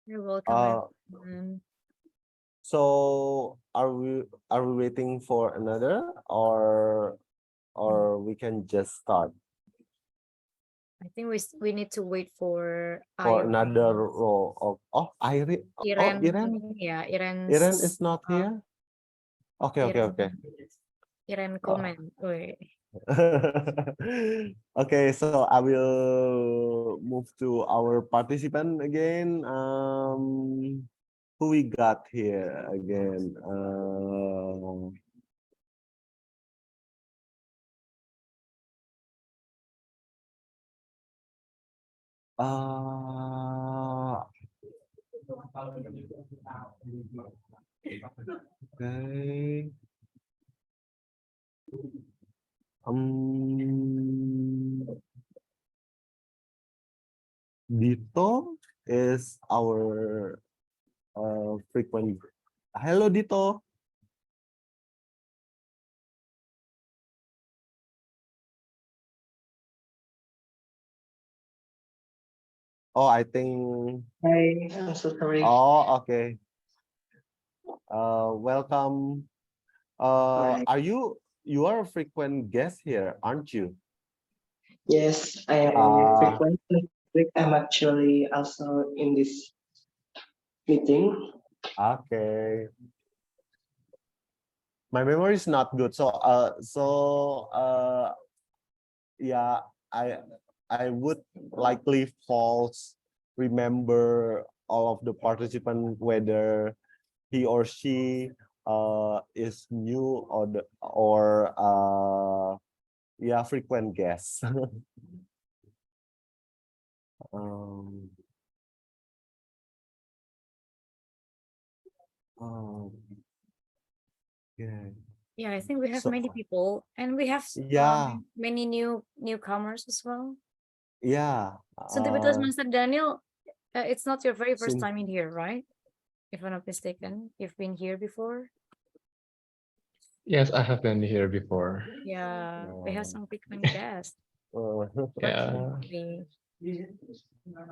You're welcome, Uh, everyone. so are we waiting for another, or we can just start I think we need to wait for for another Irene. role of Irene? Oh, Irene. Yeah, Irene is Iren's not here. Okay, okay, Iren okay. Iren Oh. comment. Wait. Okay, so I will move to our participant again. Who we got here again? Uh, okay. Dito is our frequent. Hello, Dito. Oh, I think. Hi, I'm so sorry. Oh, okay. Welcome. Hi. You are a frequent guest here, aren't you? Yes, I am Uh, frequent. I'm actually also in this meeting. okay. My memory is not good, yeah, I I would likely false remember all of the participant, whether he or she is new or yeah, frequent guest. um, um, yeah. Yeah, I think we have So many people, and we have yeah, many newcomers as well. yeah. So the Toastmaster Daniel, it's not your very first Since time in here, right? If I'm not mistaken, you've been here before. Yes, I have been here before. Yeah, we have some frequent guests. Yeah. Fortunately,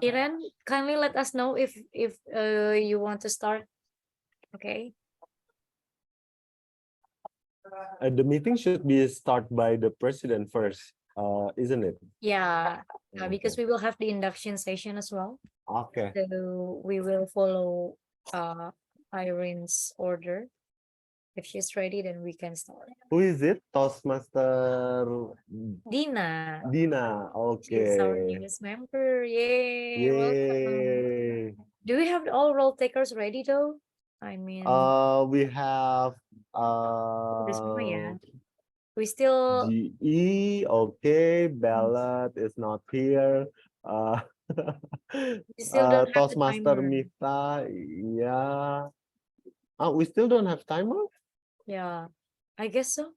Iren, kindly let us know if you want to start. Okay. the meeting should be start by the president first, isn't it? Yeah, Okay. because we will have the induction session as well. Okay. So we will follow Irene's order. If she's ready, then we can start. Who is it? Toastmaster Dina, Dina. she's our Okay. newest member. Yay! Welcome. Yay. Do we have all role takers ready though? I mean, We have udah semua ya. We still GE. Okay. Ballot is not here. we still don't have the Toastmaster timer. Mita. Yeah. We still don't have timer. Yeah, I guess so.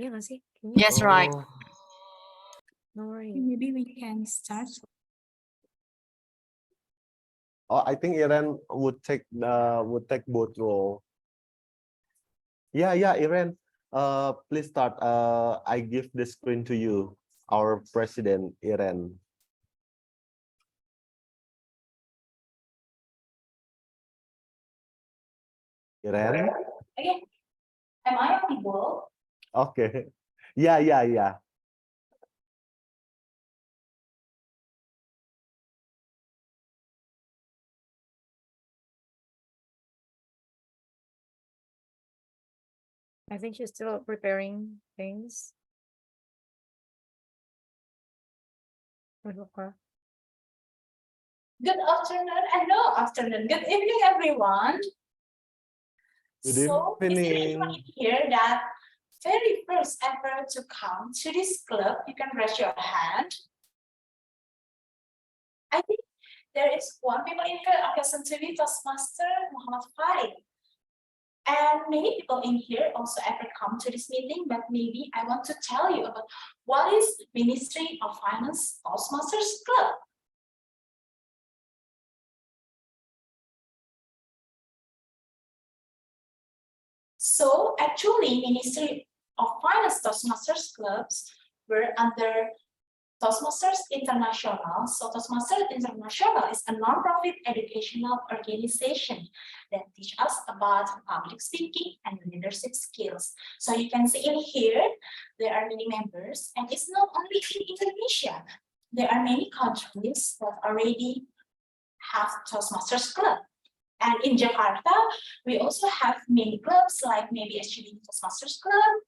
Yeah, nggak sih? Yes, right. Oh. No worries. Maybe we can start. Oh, I think Iren would take both role. Yeah, Iren. Please start. I give the screen to you, our president, Iren. Iren. Okay. Am I audible? Okay. Yeah. I think she's still preparing things. Good Afternoon. Good evening, everyone. Good So, is there evening. anyone here that very first ever to come to this club? You can raise your hand. I think there is one people in here. Okay, Santuri Toastmaster Muhammad Farid. And many people in here also ever come to this meeting, but maybe I want to tell you about what is Ministry of Finance Toastmasters Club. So actually, Ministry of Finance Toastmasters clubs were under Toastmasters International. So Toastmasters International is a non-profit educational organization that teach us about public speaking and leadership skills. So you can see in here, there are many members, and it's not only in Indonesia. There are many countries that already have Toastmasters Club. And in Jakarta, we also have many clubs like maybe SGB Toastmasters Club,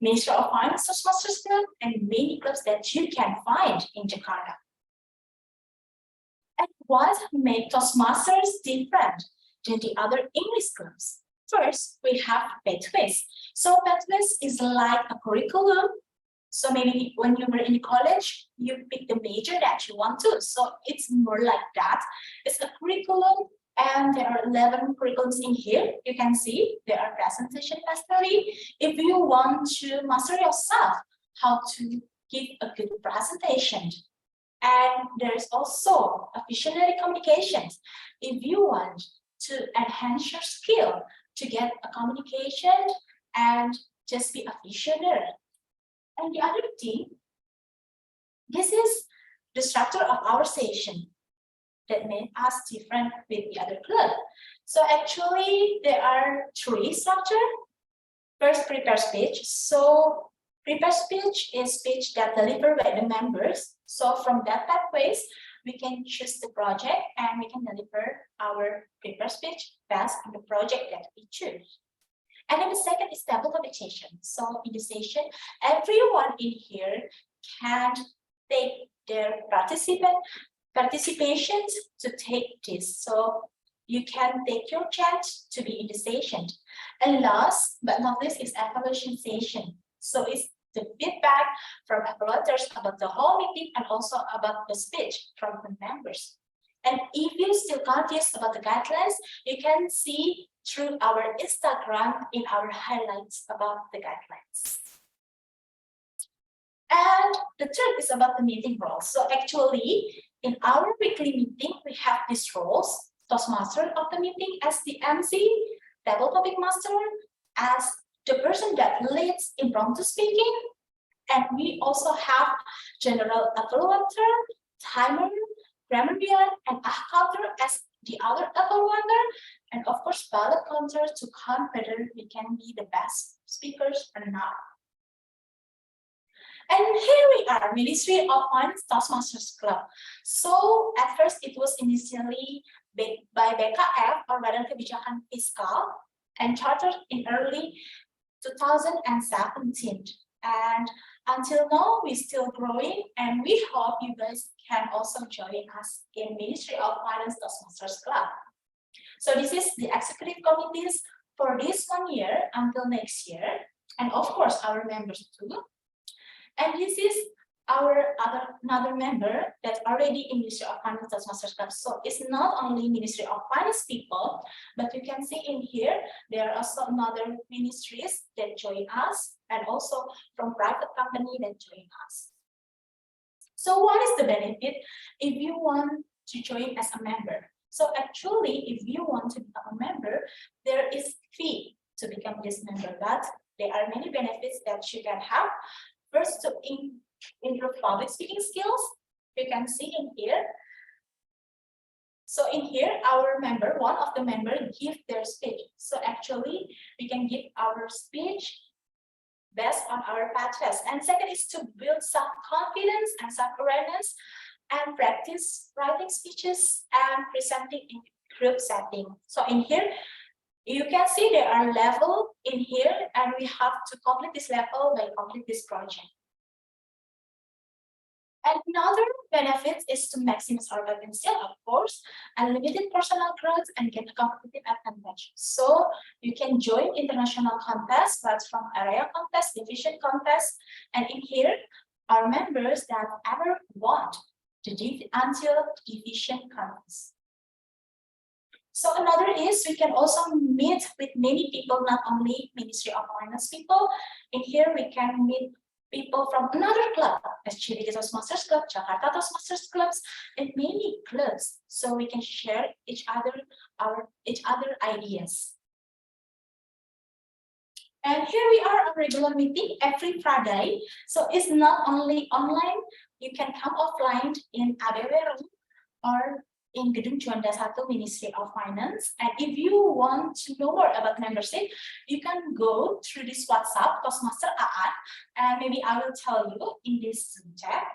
Ministry of Finance Toastmasters Club, and many clubs that you can find in Jakarta. And what makes Toastmasters different than the other English clubs? First, we have pathways. So pathways is like a curriculum. So maybe when you were in college, you pick the major that you want to. So it's more like that. It's a curriculum, and there are 11 curriculums in here. You can see there are presentation mastery. If you want to master yourself, how to give a good presentation. And there's also a visionary communications. If you want to enhance your skill to get a communication and just be a visionary. And the other thing, this is the structure of our session that made us different with the other club. So actually, there are three structures. First, prepare speech. So prepare speech is speech that delivered by the members. So from that pathways, we can choose the project and we can deliver our prepare speech based on the project that we choose. And then the second is table competition. So in the session, everyone in here can take their participations to take this. So you can take your chance to be in the session. And last but not least is evaluation session. So it's the feedback from evaluators about the whole meeting and also about the speech from the members. And if you're still confused about the guidelines, you can see through our Instagram in our highlights about the guidelines. And the third is about the meeting roles. So actually, in our weekly meeting, we have these roles: Toastmaster of the meeting as the MC, table topic master as the person that leads impromptu speaking, and we also have general evaluator, timer, grammarian, and counter as the other evaluator, and of course ballot counter to count whether we can be the best speakers or not. And here we are, Ministry of Finance Toastmasters Club. So at first it was initially by BKF or Badan Kebijakan Fiskal and chartered in early 2017. And until now, we're still growing, and we hope you guys can also join us in Ministry of Finance Toastmasters Club. So this is the executive committees for this 1 year until next year, and of course our members too. And this is our another member that's already in Ministry of Finance Toastmasters Club. So it's not only Ministry of Finance people, but you can see in here, there are also other ministries that join us, and also from private company that join us. So what is the benefit if you want to join as a member? So actually, if you want to become a member, there is fee to become this member, but there are many benefits that you can have. First, to improve public speaking skills, you can see in here. So in here, our member, one of the members give their speech. So actually, we can give our speech based on our pathways. And second is to build self-confidence and self-awareness and practice writing speeches and presenting in group setting. So in here, you can see there are levels in here, and we have to complete this level by complete this project. And another benefit is to maximize our potential, of course, unlimited personal growth and get a competitive advantage. So you can join international contests, that's from area contest, division contest, and in here, our members that ever want to until division contest. So another is we can also meet with many people, not only Ministry of Finance people. In here, we can meet people from another club, SGB Toastmasters Club, Jakarta Toastmasters Clubs, and many clubs. So we can share each other ideas. And here we are, a regular meeting every Friday. So it's not only online, you can come offline in ABW room or in Gedung Juanda 1 Ministry of Finance. And if you want to know more about membership, you can go through this WhatsApp, Toastmaster AA, and maybe I will tell you in this Zoom chat.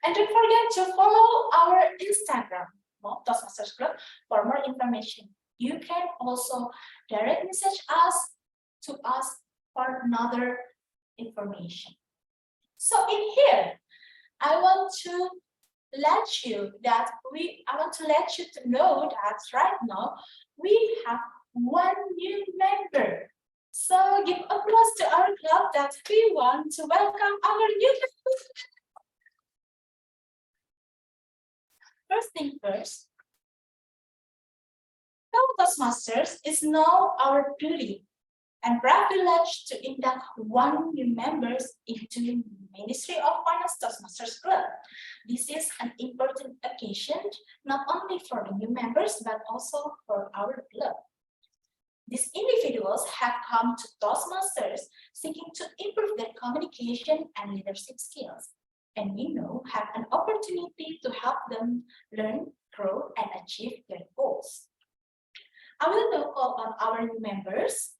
And don't forget to follow our Instagram, MoF Toastmasters Club, for more information. You can also direct message us to us for another information. So in here, I want to let you to know that right now we have one new member. So give applause to our club that we want to welcome our new member. First thing first, Toastmasters is now our duty and privilege to induct one new members into Ministry of Finance Toastmasters Club. This is an important occasion, not only for the new members, but also for our club. These individuals have come to Toastmasters seeking to improve their communication and leadership skills, and we know have an opportunity to help them learn, grow, and achieve their goals. I will now call on our new members.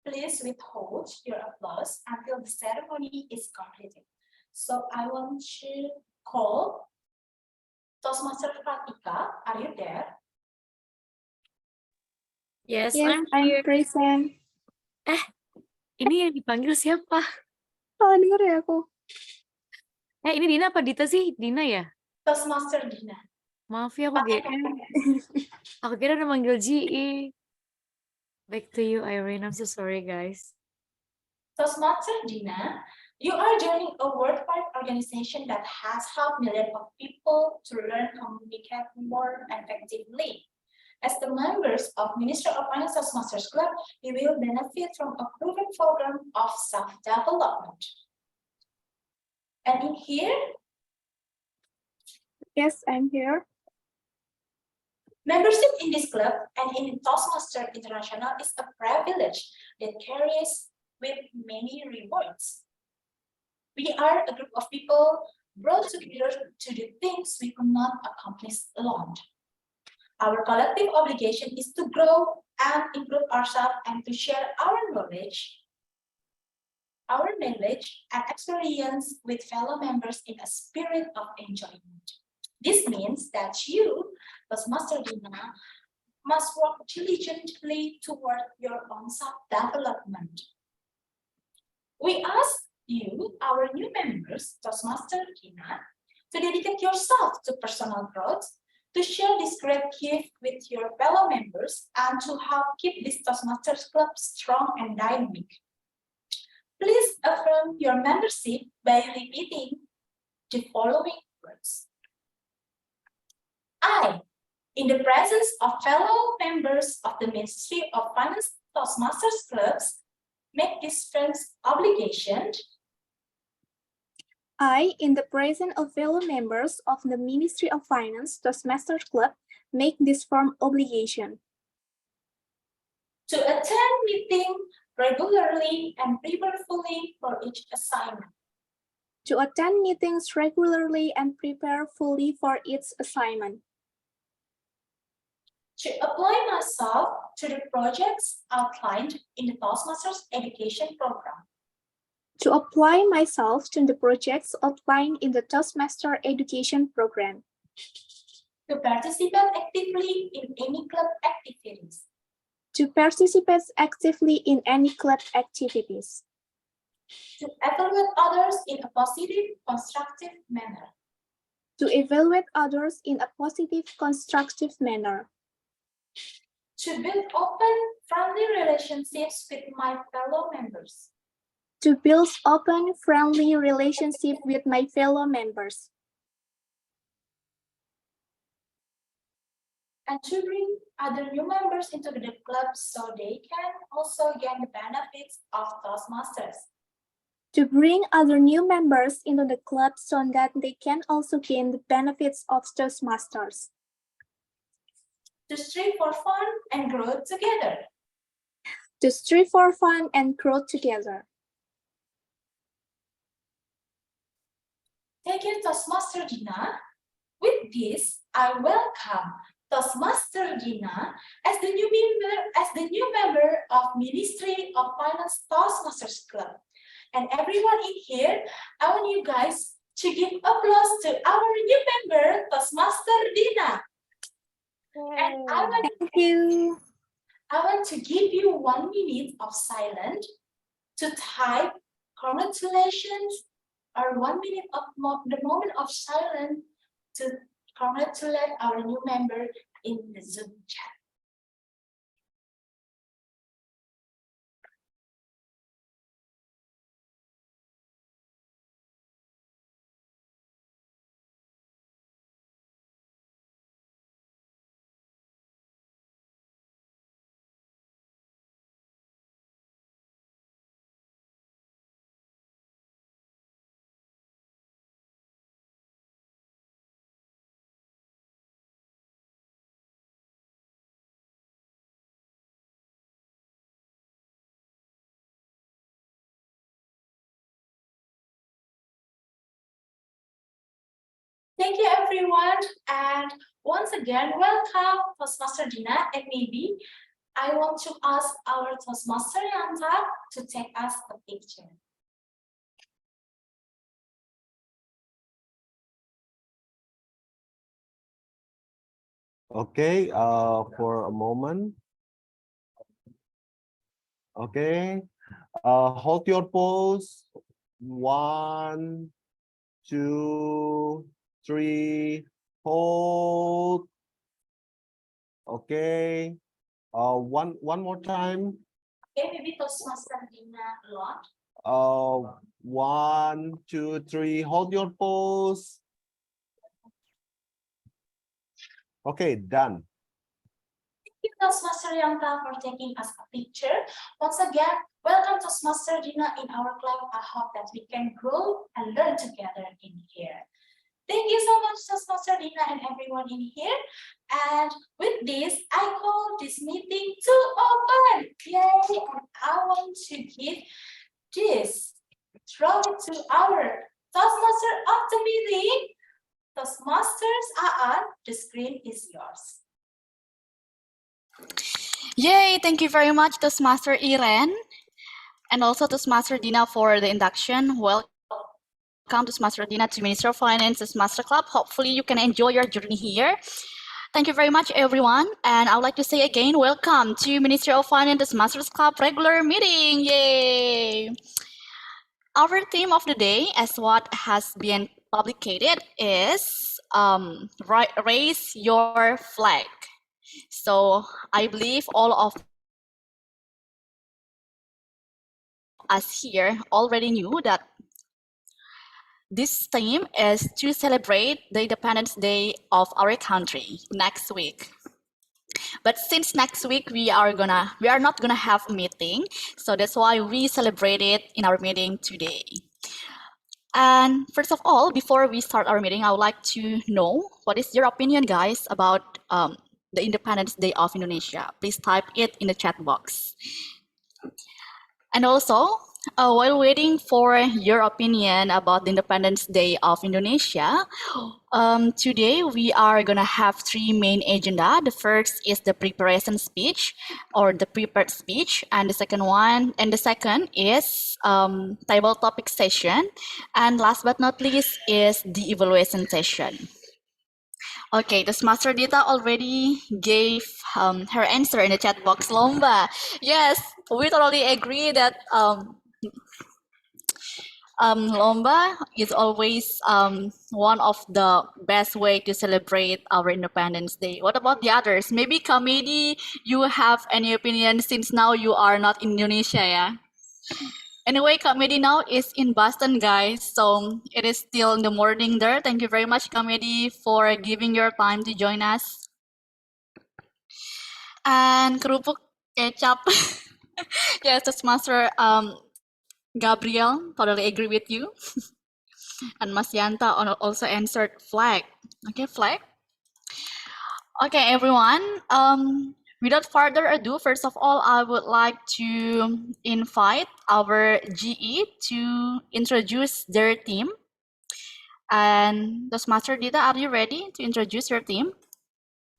Please withhold your applause until the ceremony is completed. So I want to call Toastmaster Pratika. Are you there? Yes, Yes, I'm I'm here. present. Ini yang dipanggil siapa? Salah denger ya aku. Ini Dina apa Dita sih? Dina ya? Toastmaster Dina. Maaf ya, aku kira udah manggil GE. Back to you, Irene. I'm so sorry, guys. Toastmaster Dina, you are joining a worldwide organization that has helped millions of people to learn communicate more effectively. As the members of Ministry of Finance Toastmasters Club, you will benefit from a proven program of self-development. And in here, Yes, I'm here. membership in this club and in Toastmasters International is a privilege that carries with many rewards. We are a group of people brought together to do things we could not accomplish alone. Our collective obligation is to grow and improve ourselves and to share our knowledge and experience with fellow members in a spirit of enjoyment. This means that you, Toastmaster Dina, must work diligently toward your own self-development. We ask you, our new members, Toastmaster Dina, to dedicate yourself to personal growth, to share this great gift with your fellow members, and to help keep this Toastmasters Club strong and dynamic. Please affirm your membership by repeating the following words. I, in the presence of fellow members of the Ministry of Finance Toastmasters Clubs, make this first obligation. I, in the presence of fellow members of the Ministry of Finance Toastmasters Club, make this firm obligation. To attend meeting regularly and prepare fully for each assignment. To attend meetings regularly and prepare fully for its assignment. To apply myself to the projects outlined in the Toastmasters education program. To apply myself to the projects outlined in the Toastmaster education program. To participate actively in any club activities. To participate actively in any club activities. To evaluate others in a positive, constructive manner. To evaluate others in a positive, constructive manner. To build open, friendly relationships with my fellow members. To build open, friendly relationship with my fellow members. And to bring other new members into the club so they can also gain the benefits of Toastmasters. To bring other new members into the club so that they can also gain the benefits of Toastmasters. To strive for fun and growth together. To strive for fun and growth together. Thank you, Toastmaster Dina. With this, I welcome Toastmaster Dina as the new member of Ministry of Finance Toastmasters Club. And everyone in here, I want you guys to give applause to our new member, Toastmaster Dina. And Thank you. I want to give you 1 minute of silence to type congratulations or 1 minute of the moment of silence to congratulate our new member in the Zoom chat. Thank you, everyone. And once again, welcome, Toastmaster Dina. And maybe I want to ask our Toastmaster Yanta to take us a picture. Okay, for a moment. Okay, hold your pose. 1, 2, 3, hold. Okay, one more time. Okay, maybe Toastmaster Dina alone. 1, 2, 3, hold your pose. Okay, done. Thank you, Toastmaster Yanta, for taking us a picture. Once again, welcome Toastmaster Dina in our club. I hope that we can grow and learn together in here. Thank you so much, Toastmaster Dina and everyone in here. And with this, I call this meeting to open. Yay! And I want to give this, throw it to our Toastmaster of the meeting. Toastmasters Aan, the screen is yours. Yay, thank you very much, Toastmaster Iren, and also Toastmaster Dina for the induction. Welcome, Toastmaster Dina, to Ministry of Finance, Toastmaster Club. Hopefully you can enjoy your journey here. Thank you very much, everyone. And I would like to say again, welcome to Ministry of Finance, Toastmasters Club regular meeting. Yay! Our theme of the day, as what has been publicated, is raise your flag. So I believe all of us here already knew that this theme is to celebrate the Independence Day of our country next week. But since next week we are not gonna have a meeting, so that's why we celebrate it in our meeting today. And first of all, before we start our meeting, I would like to know what is your opinion, guys, about the Independence Day of Indonesia. Please type it in the chat box. And also, while waiting for your opinion about the Independence Day of Indonesia, today we are gonna have 3 main agenda. The first is the preparation speech or the prepared speech, and the second is table topic session, and last but not least is the evaluation session. Okay, the Master Dita already gave her answer in the chat box. Lomba, yes, we totally agree that Lomba is always one of the best way to celebrate our Independence Day. What about the others? Maybe Kamedi, you have any opinion since now you are not in Indonesia, yeah? Anyway, Kamedi now is in Boston, guys, so it is still in the morning there. Thank you very much, Kamedi, for giving your time to join us. And kerupuk kecap, yes, that's Master Gabriel, totally agree with you. And Mas Yanta also answered flag. Okay, flag. Okay, everyone. Without further ado, first of all, I would like to invite our GE to introduce their team. And Toastmaster Dita, are you ready to introduce your team?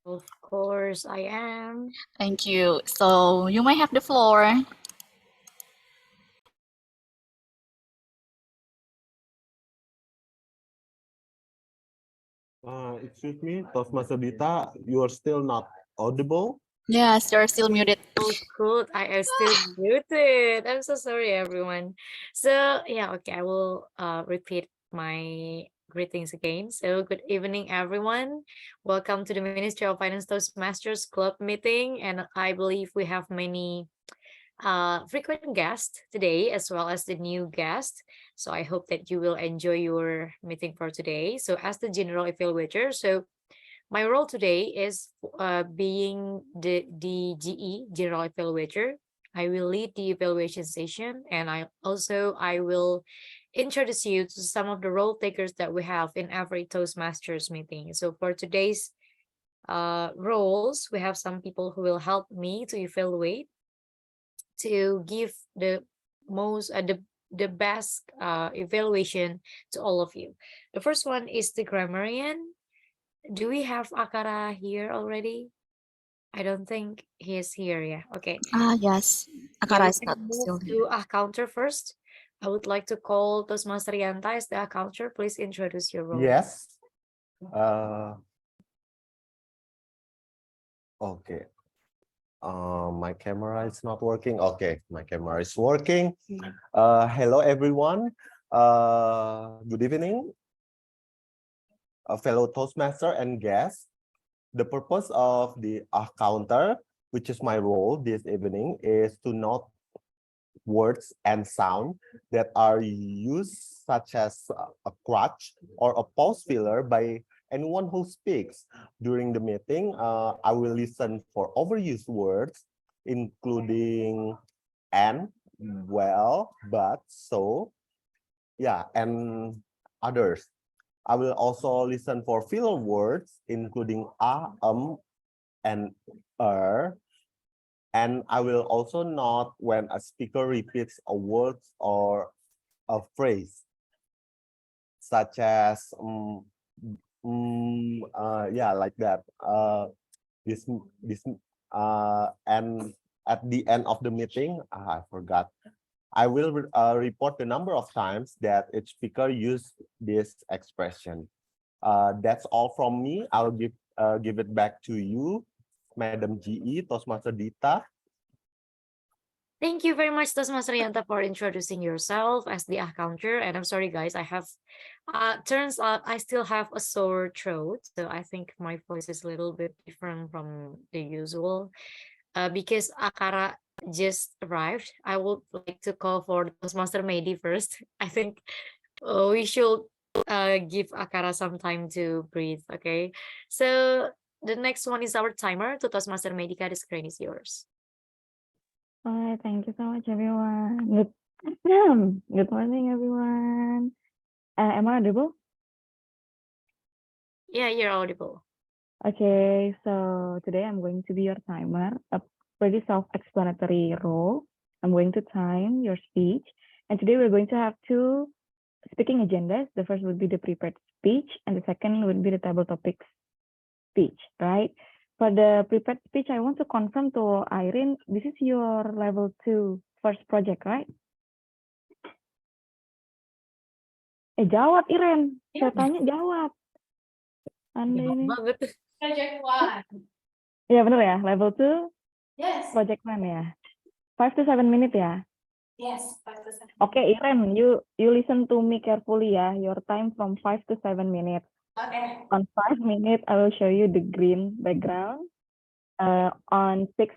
Of course, I am. Thank you. So you may have the floor. Excuse me, Toastmaster Dita, you are still not audible. Yes, you're still muted. Oh, cool. I am still muted. I'm so sorry, everyone. So yeah, okay, I will repeat my greetings again. So good evening, everyone. Welcome to the Ministry of Finance Toastmasters Club meeting. And I believe we have many frequent guests today, as well as the new guest. So I hope that you will enjoy your meeting for today. So as the general evaluator, so my role today is being the GE, General Evaluator. I will lead the evaluation session, and I will introduce you to some of the role takers that we have in every Toastmasters meeting. So for today's roles, we have some people who will help me to evaluate, to give the most the best evaluation to all of you. The first one is the grammarian. Do we have Akara here already? I don't think he is here. Yeah. Okay. Ah, yes. Yeah, Akara we is can not move still to here. a counter first. I would like to call Toastmaster Yanta as the counter. Please introduce your role. Yes. Okay. My camera is not working. Okay, my camera is working. Hello, everyone. Good evening, fellow Toastmaster and guests. The purpose of the counter, which is my role this evening, is to note words and sound that are used, such as a crutch or a pause filler, by anyone who speaks. During the meeting, I will listen for overused words, including and, well, but, so, yeah, and others. I will also listen for filler words, including and and I will also note when a speaker repeats a word or a phrase, such as yeah, like that. This and at the end of the meeting, I forgot. I will report the number of times that each speaker used this expression. That's all from me. I'll give it back to you, Madam GE, Toastmaster Dita. Thank you very much, Toastmaster Yanta, for introducing yourself as the counter. And I'm sorry, guys, I have turns out I still have a sore throat, so I think my voice is a little bit different from the usual. Because Akara just arrived, I would like to call for Toastmaster Mehdi first. I think we should give Akara some time to breathe. Okay, so the next one is our timer. To Toastmaster Medica, the screen is yours. All right, thank you so much, everyone. Good morning, everyone. Am I audible? Yeah, you're audible. Okay, so today I'm going to be your timer, a pretty self-explanatory role. I'm going to time your speech. And today we're going to have two speaking agendas. The first would be the prepared speech, and the second would be the table topics speech, right? For the prepared speech, I want to confirm to Irene, this is your level 2 first project, right? Jawab Iren. Saya tanya jawab. Anda Jawab ini. banget. Project one. Ya benar ya, level 2 Yes. project one ya. 5 to 7 minutes ya. Yes. 5 to 7. Okay, Iren, you listen to me carefully ya. Your time from 5 to 7 minutes. Okay. On 5 minutes, I will show you the green background. On 6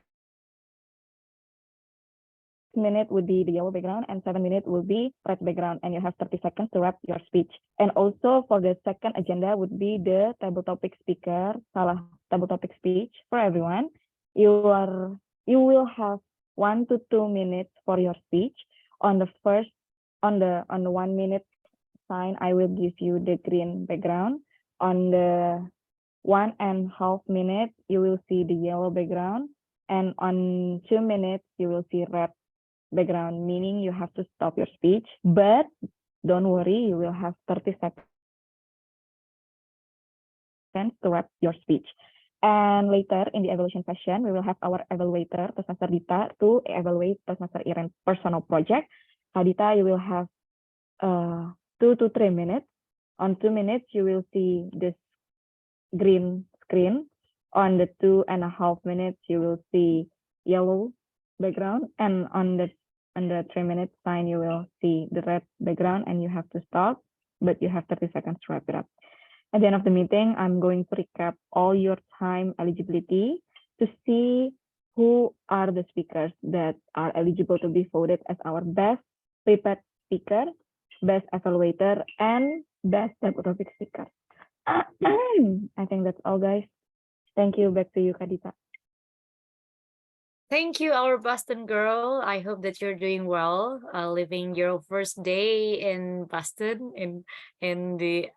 minutes would be the yellow background, and 7 minutes will be red background, and you have 30 seconds to wrap your speech. And also for the second agenda would be the table topic speaker, table topic speech for everyone. You will have 1 to 2 minutes for your speech. On the 1 minute sign, I will give you the green background. On the 1.5 minutes, you will see the yellow background, and on 2 minutes, you will see red background, meaning you have to stop your speech, but don't worry, you will have 30 seconds seconds to wrap your speech. And later in the evaluation session, we will have our evaluator, Toastmaster Dita, to evaluate Toastmaster Iren's personal project. Dita, you will have 2 to 3 minutes. On 2 minutes, you will see this green screen. On the 2.5 minutes, you will see yellow background, and on the 3 minutes sign, you will see the red background, and you have to stop, but you have 30 seconds to wrap it up. At the end of the meeting, I'm going to recap all your time eligibility to see who are the speakers that are eligible to be voted as our best prepared speaker, best evaluator, and best topic speaker. I think that's all, guys. Thank you. Back to you, Kadita. Thank you, our Boston girl. I hope that you're doing well, living your first day in Boston in the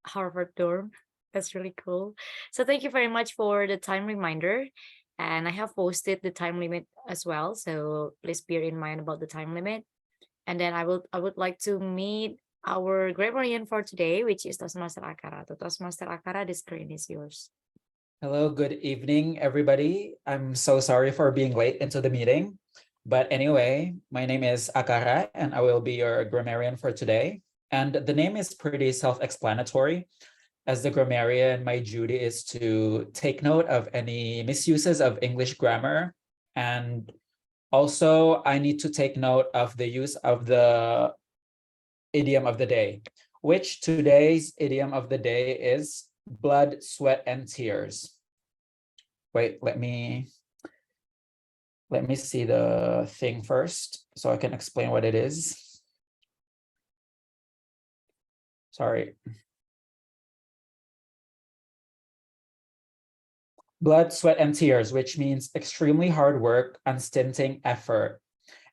Harvard dorm. That's really cool. So thank you very much for the time reminder. And I have posted the time limit as well. So please bear in mind about the time limit. And then I would like to meet our grammarian for today, which is Toastmaster Akara. So Toastmaster Akara, the screen is yours. Hello, good evening, everybody. I'm so sorry for being late into the meeting. But anyway, my name is Akara, and I will be your grammarian for today. And the name is pretty self-explanatory. As the grammarian, my duty is to take note of any misuses of English grammar. And also, I need to take note of the use of the idiom of the day, which today's idiom of the day is blood, sweat, and tears. Wait, let me see the thing first so I can explain what it is. Sorry. Blood, sweat, and tears, which means extremely hard work, unstinting effort.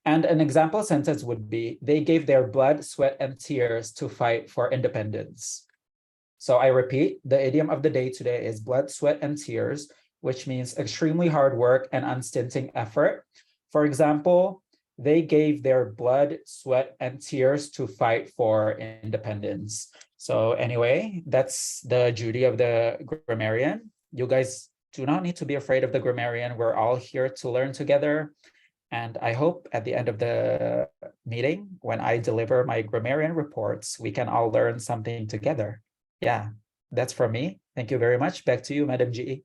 And an example sentence would be, they gave their blood, sweat, and tears to fight for independence. So I repeat, the idiom of the day today is blood, sweat, and tears, which means extremely hard work and unstinting effort. For example, they gave their blood, sweat, and tears to fight for independence. So anyway, that's the duty of the grammarian. You guys do not need to be afraid of the grammarian. We're all here to learn together. And I hope at the end of the meeting, when I deliver my grammarian reports, we can all learn something together. Yeah, that's from me. Thank you very much. Back to you, Madam GE.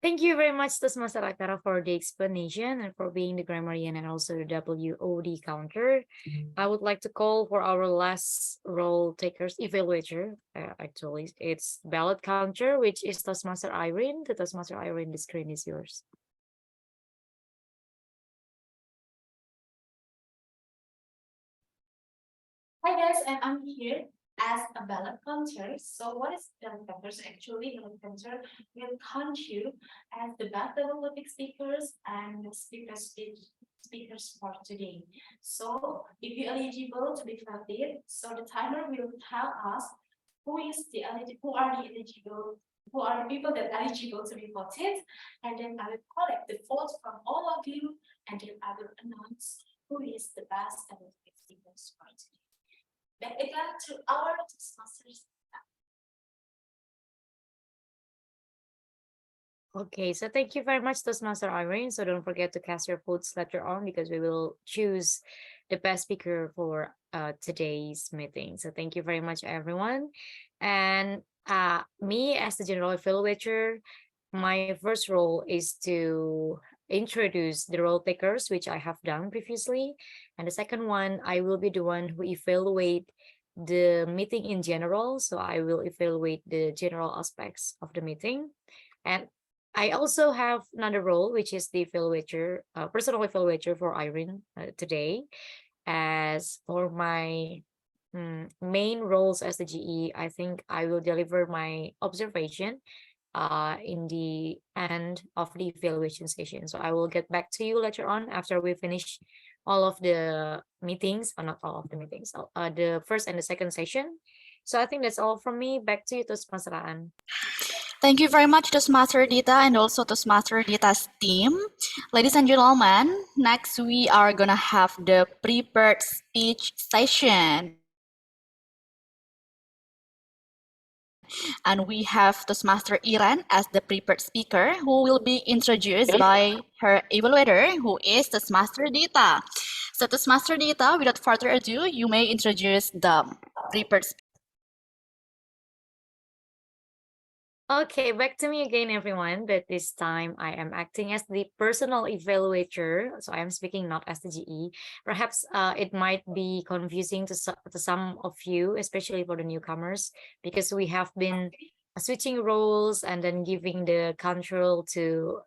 Thank you very much, Toastmaster Akara, for the explanation and for being the grammarian and also the WOD counter. I would like to call for our last role takers evaluator. Actually, it's ballot counter, which is Toastmaster Irene. The Toastmaster Irene, the screen is yours. Hi guys, and I'm here as a ballot counter. So what is ballot counters? Actually, ballot counter will count you as the best Olympic speakers and the speakers for today. So if you're eligible to be voted, so the timer will tell us who are the people that are eligible to be voted, and then I will collect the votes from all of you, and then I will announce who is the best Olympic speakers for today. Back again to our Toastmasters. Okay, so thank you very much, Toastmaster Irene. So don't forget to cast your votes later on because we will choose the best speaker for today's meeting. So thank you very much, everyone. And me as the general evaluator, my first role is to introduce the role takers, which I have done previously. And the second one, I will be the one who evaluate the meeting in general. So I will evaluate the general aspects of the meeting. And I also have another role, which is the evaluator, personal evaluator for Irene today. As for my main roles as the GE, I think I will deliver my observation in the end of the evaluation session. So I will get back to you later on after we finish all of the meetings, or not all of the meetings, the first and the second session. So I think that's all from me. Back to you, Toastmaster Aan. Thank you very much, Toastmaster Dita, and also Toastmaster Dita's team. Ladies and gentlemen, next we are gonna have the prepared speech session. And we have Toastmaster Iran as the prepared speaker, who will be introduced by her evaluator, who is Toastmaster Dita. So Toastmaster Dita, without further ado, you may introduce the prepared speaker. Okay, back to me again, everyone. But this time I am acting as the personal evaluator. So I am speaking not as the GE. Perhaps it might be confusing to some of you, especially for the newcomers, because we have been switching roles and then giving the control to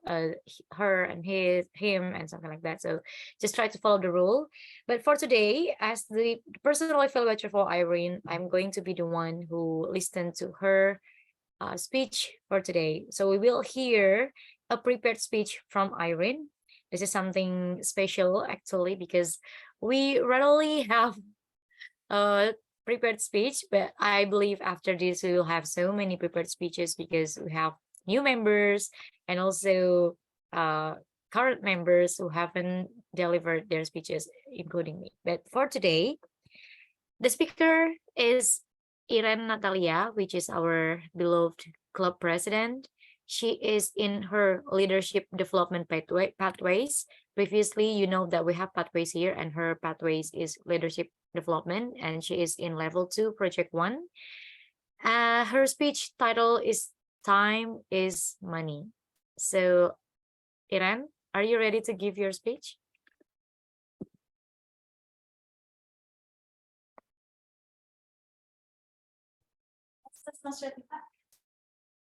her and him and something like that. So just try to follow the rule. But for today, as the personal evaluator for Irene, I'm going to be the one who listened to her speech for today. So we will hear a prepared speech from Irene. This is something special actually because we rarely have a prepared speech, but I believe after this we will have so many prepared speeches because we have new members and also current members who haven't delivered their speeches, including me. But for today, the speaker is Irene Natalia, which is our beloved club president. She is in her leadership development pathways. Previously, you know that we have pathways here, and her pathways is leadership development, and she is in level 2, project 1. Her speech title is Time is Money. So, Irene, are you ready to give your speech?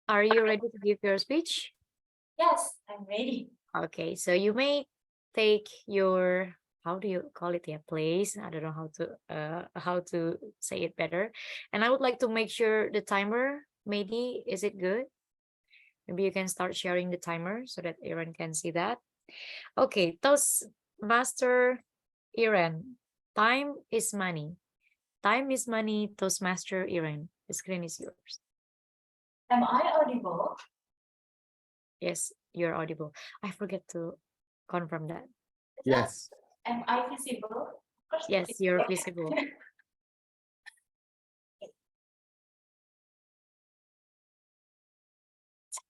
Are you ready to give your speech? Yes, I'm ready. Okay, so you may take your, how do you call it, place. I don't know how to say it better. And I would like to make sure the timer, maybe, is it good? Maybe you can start sharing the timer so that Aaron can see that. Okay, Toastmaster Aaron, time is money. Time is money, Toastmaster Aaron. The screen is yours. Am I audible? Yes, you're audible. I forget to confirm that. Yes. Am I visible? Of course, Yes, it's you're okay. visible.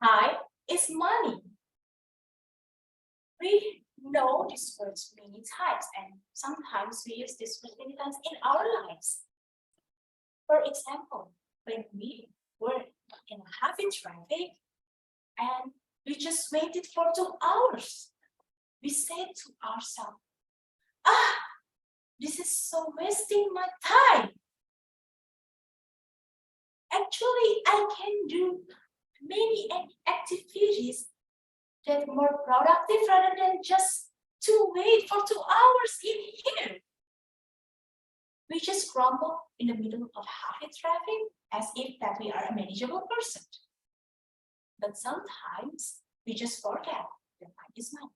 Time is money. We know this word many times, and sometimes we use this word many times in our lives. For example, when we were in a heavy traffic and we just waited for 2 hours, we said to ourselves, this is so wasting my time. Actually, I can do many activities that are more productive rather than just to wait for 2 hours in here. We just grumble in the middle of heavy traffic as if that we are a manageable person. But sometimes we just forget that time is money.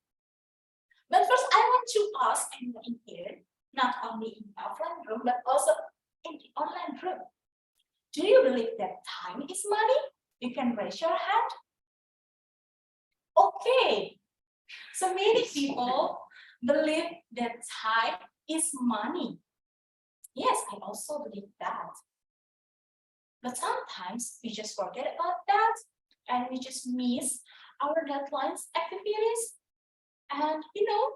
But first, I want to ask anyone in here, not only in the offline room, but also in the online room. Do you believe that time is money? You can raise your hand. Okay. So many people believe that time is money. Yes, I also believe that. But sometimes we just forget about that and we just miss our deadlines activities. And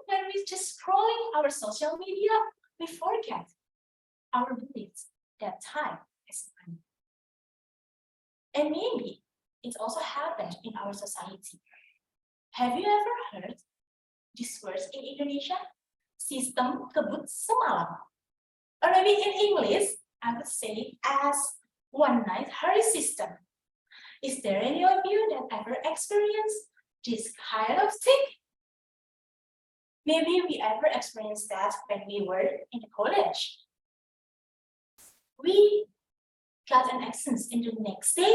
when we just scrolling our social media, we forget our beliefs that time is money. And maybe it also happened in our society. Have you ever heard these words in Indonesia? Sistem kebut semalam. Or maybe in English, I would say as one night hurry system. Is there any of you that ever experienced this kind of thing? Maybe we ever experienced that when we were in college. We got an exams in the next day,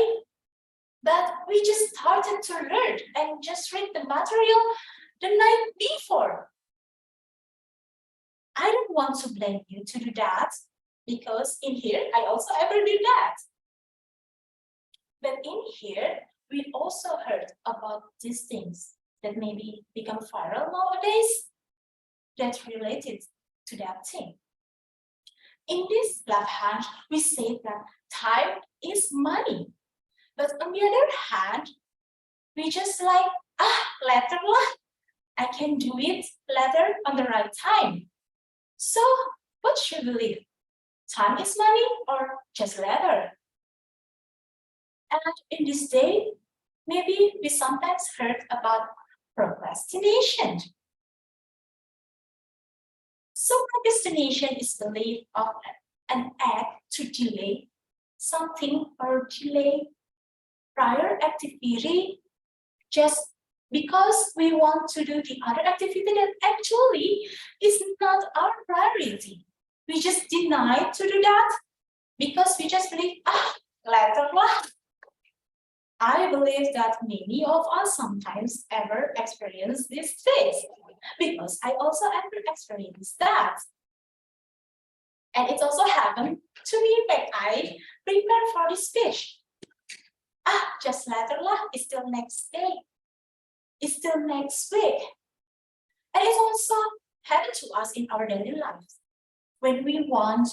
but we just started to learn and just read the material the night before. I don't want to blame you to do that, because in here, I also ever do that. But in here, we also heard about these things that maybe become viral nowadays that's related to that thing. In this left hand, we say that time is money. But on the other hand, we just like, later lah. I can do it later on the right time. So what should we believe? Time is money or just later? And in this day, maybe we sometimes heard about procrastination. So procrastination is the belief of an act to delay something or delay prior activity just because we want to do the other activity that actually is not our priority. We just deny to do that because we just believe, later lah. I believe that many of us sometimes ever experience this phase because I also ever experienced that. And it also happened to me when I prepared for this speech. Just later lah, it's still next day. It's still next week. And it also happened to us in our daily lives. When we want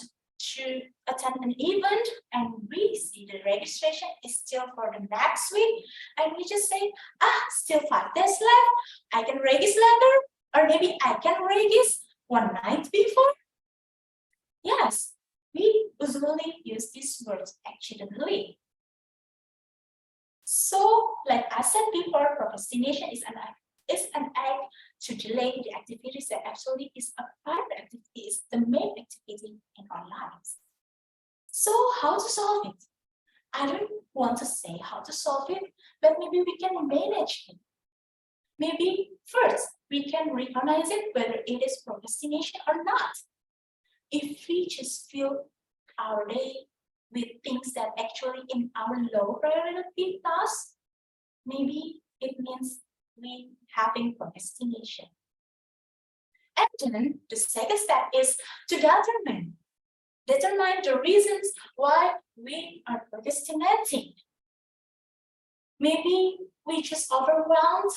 to attend an event and we see the registration is still for the next week, and we just say, still 5 days left, I can register later, or maybe I can register one night before. Yes, we usually use these words accidentally. So, like I said before, procrastination is an act to delay the activities that actually is a part of the activity, is the main activity in our lives. So, how to solve it? I don't want to say how to solve it, but maybe we can manage it. Maybe first, we can recognize it whether it is procrastination or not. If we just fill our day with things that actually in our low priority tasks, maybe it means we having procrastination. And then the second step is to determine the reasons why we are procrastinating. Maybe we just overwhelmed,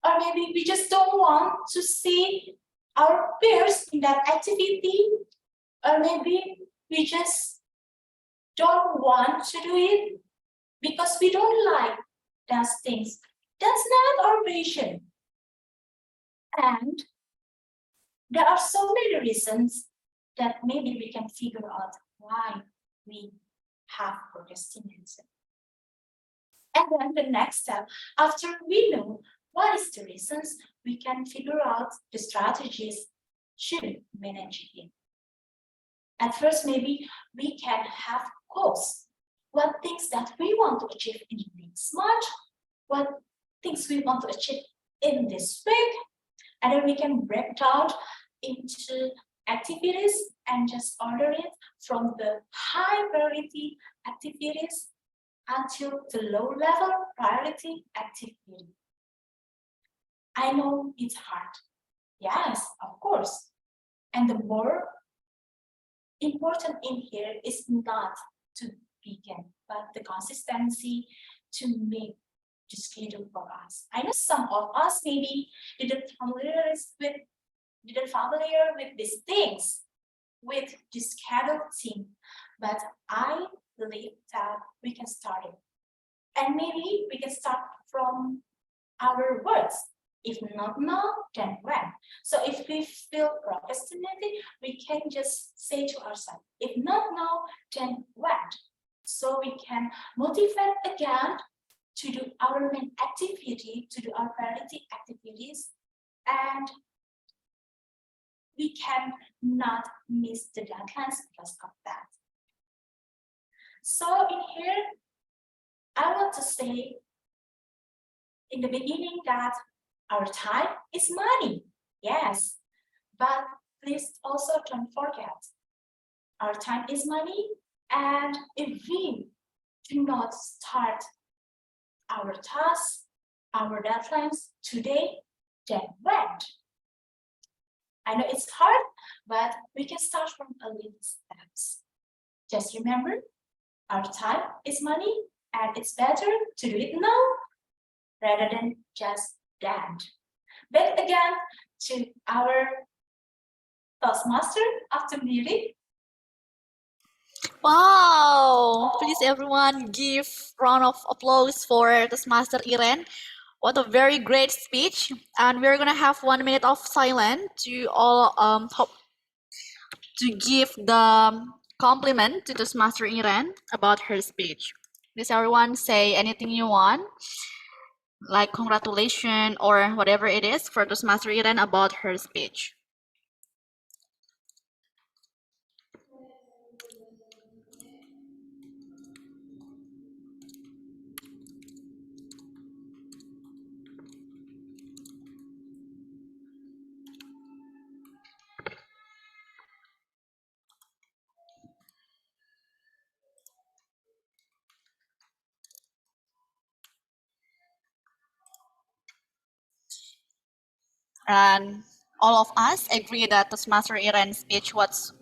or maybe we just don't want to see our peers in that activity, or maybe we just don't want to do it because we don't like those things. That's not our passion. And there are so many reasons that maybe we can figure out why we have procrastination. And then the next step, after we know what is the reasons, we can figure out the strategies should manage it. At first, maybe we can have goals. What things that we want to achieve in the next month, what things we want to achieve in this week, and then we can break down into activities and just order it from the high priority activities until the low level priority activity. I know it's hard. Yes, of course. And the more important in here is not to begin, but the consistency to make the schedule for us. I know some of us maybe didn't familiar with these things, with the schedule thing, but I believe that we can start it. And maybe we can start from our words. If not now, then when? So if we feel procrastinated, we can just say to ourselves, if not now, then when? So we can motivate again to do our main activity, to do our priority activities, and we can not miss the deadlines because of that. So in here, I want to say in the beginning that our time is money, yes, but please also don't forget, our time is money, and if we do not start our tasks, our deadlines today, then when? I know it's hard, but we can start from a little steps. Just remember, our time is money, and it's better to do it now rather than just then. Back again to our Toastmaster after music. Wow! Please everyone give round of applause for Toastmaster Iren. What a very great speech. And we're gonna have 1 minute of silence to all to give the compliment to Toastmaster Iren about her speech. Please everyone say anything you want, like congratulations or whatever it is for Toastmaster Iren about her speech. And all of us agree that Toastmaster Iren's speech was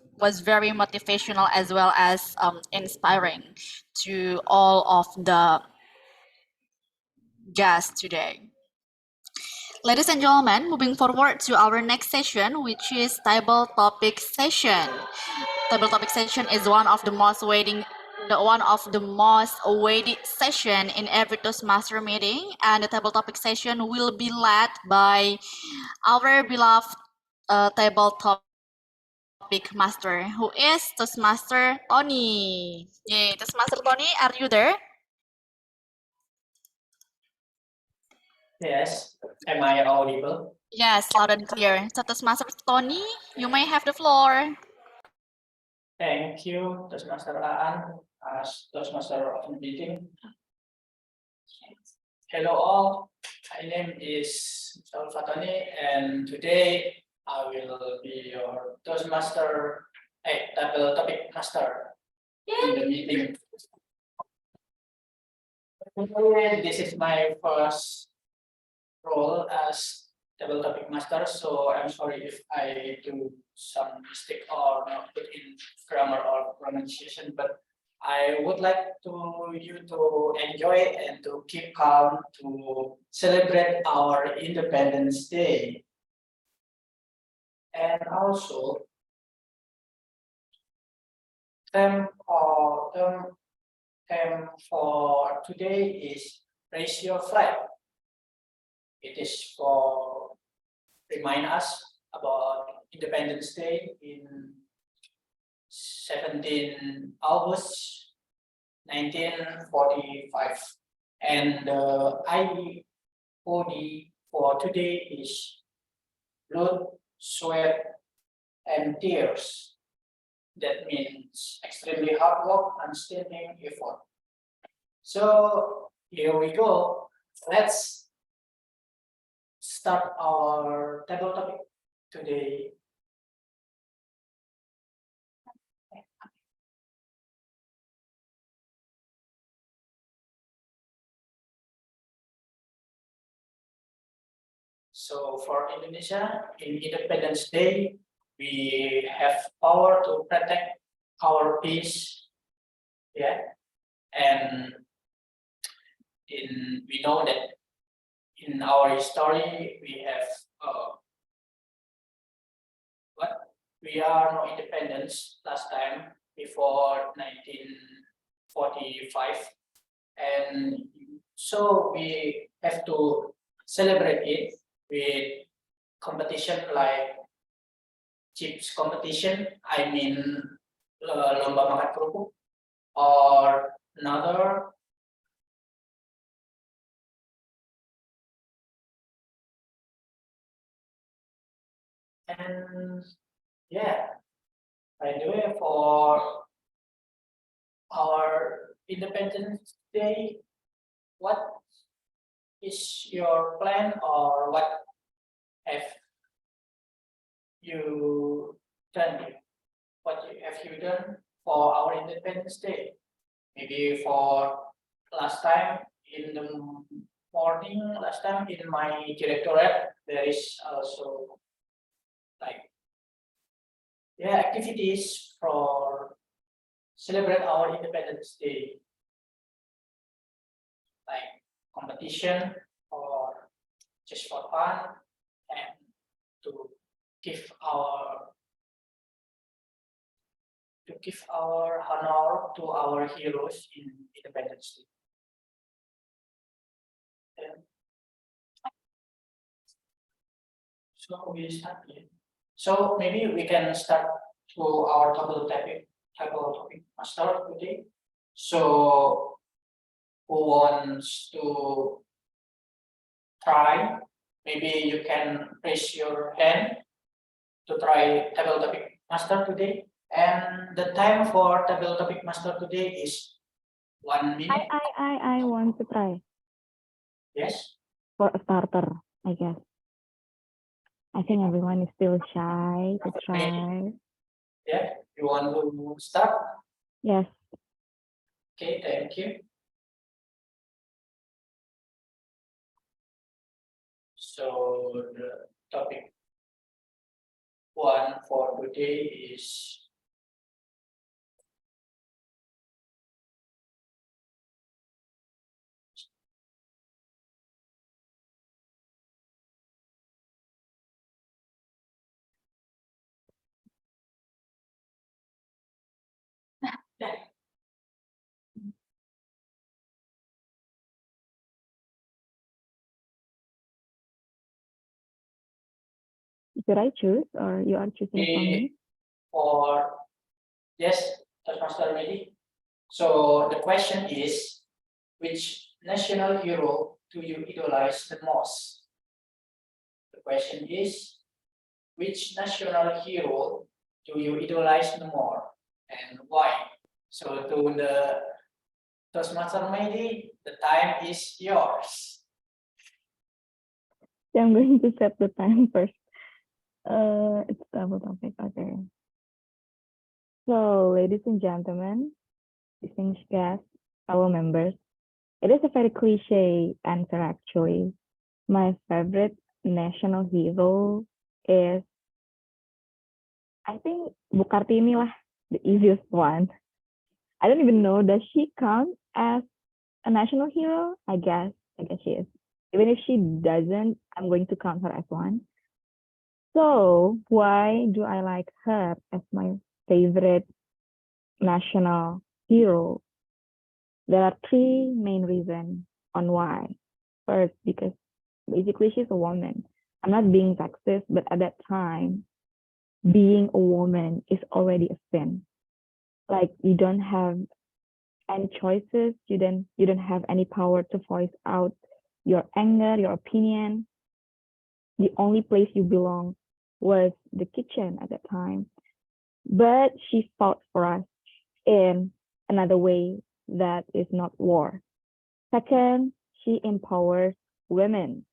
very motivational as well as inspiring to all of the guests today. Ladies and gentlemen, moving forward to our next session, which is table topic session. Table topic session is one of the most awaited session in every Toastmaster meeting, and the table topic session will be led by our beloved table topic master, who is Toastmaster Tony. Yay, Toastmaster Tony, are you there? Yes. Am I audible? Yes, loud and clear. So Toastmaster Tony, you may have the floor. Thank you, Toastmaster Aan, as Toastmaster of the meeting. Hello all, my name is Fatoni, and today I will be your Toastmaster, table topic master in the meeting. This is my first role as table topic master, so I'm sorry if I do some mistake or not put in grammar or pronunciation, but I would like you to enjoy and to keep calm to celebrate our Independence Day. And also, theme for today is Raise Your Flag. It is for remind us about Independence Day in 17 August 1945. And the IOD for today is blood, sweat, and tears. That means extremely hard work and standing effort. So here we go. Let's start our table topic today. So for Indonesia, in Independence Day, we have power to protect our peace. Yeah, and we know that in our history we have we are no independence last time before 1945, and so we have to celebrate it with competition like chips competition. I mean lomba makan kerupuk, or another and yeah, by the way, for our Independence Day, what is your plan or what have you done? What have you done for our Independence Day? Maybe for last time in the morning, last time in my directorate, there is also like activities for celebrate our Independence Day, like competition or just for fun and to give our to give our honor to our heroes in Independence Day. And so we start here. So maybe we can start to our topic master today. So who wants to try? Maybe you can raise your hand to try table topic master today. And the time for table topic master today is 1 minute. I want to try Yes. for a starter, I guess. I think everyone is still shy to try. Yeah. You want to start? Yes. Okay. Thank you. So the topic 1 for today is Should I choose or you are choosing for me? for yes, Toastmaster ready. So the question is, which national hero do you idolize the most? The question is, which national hero do you idolize the more and why? So to the Toastmaster Medi, the time is yours. Yeah, I'm going to set the time first. It's double topic. Okay. So, ladies and gentlemen, distinguished guests, fellow members, it is a very cliche answer actually. My favorite national hero is, I think, Bu Kartini lah, the easiest one. I don't even know, does she count as a national hero? I guess she is. Even if she doesn't, I'm going to count her as one. So why do I like her as my favorite national hero? There are three main reasons on why. First, because basically she's a woman. I'm not being sexist, but at that time, being a woman is already a sin. Like you don't have any choices. You don't have any power to voice out your anger, your opinion. The only place you belong was the kitchen at that time. But she fought for us in another way that is not war. Second, she empowers women.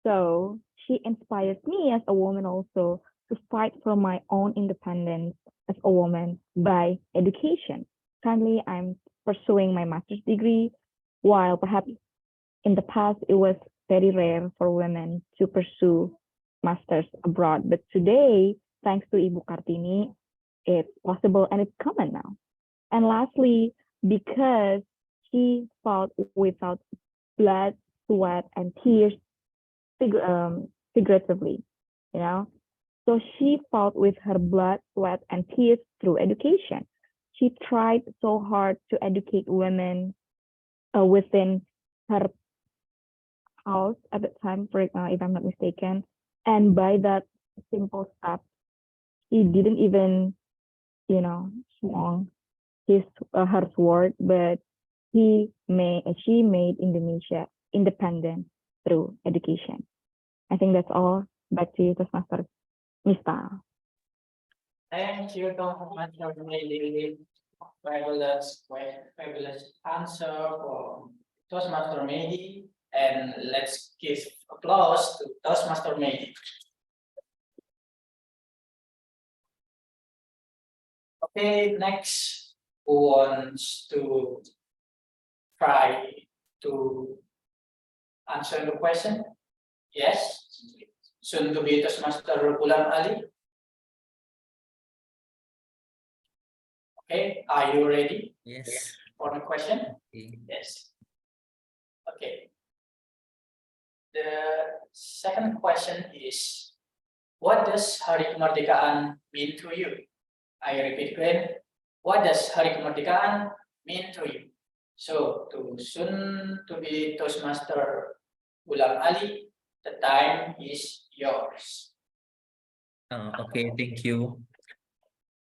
So she inspires me as a woman also to fight for my own independence as a woman by education. Currently, I'm pursuing my master's degree, while perhaps in the past it was very rare for women to pursue masters abroad. But today, thanks to Ibu Kartini, it's possible and it's common now. And lastly, because she fought without blood, sweat, and tears, figuratively, you know. So she fought with her blood, sweat, and tears through education. She tried so hard to educate women within her house at the time, if I'm not mistaken. And by that simple step, he didn't even, swung her sword, but she made Indonesia independent through education. I think that's all. Back to you, Toastmaster Mista. Thank you, Toastmaster Medi. Fabulous answer for Toastmaster Medi. And let's give applause to Toastmaster Medi. Okay, next, who wants to try to answer the question? Yes, soon to be Toastmaster Gulam Ali. Okay, are you ready? Yes. For the question? Okay. Yes. Okay. The second question is, what does Hari Kemerdekaan mean to you? I repeat again, what does Hari Kemerdekaan mean to you? So to soon to be Toastmaster Gulam Ali, the time is yours. Okay, thank you.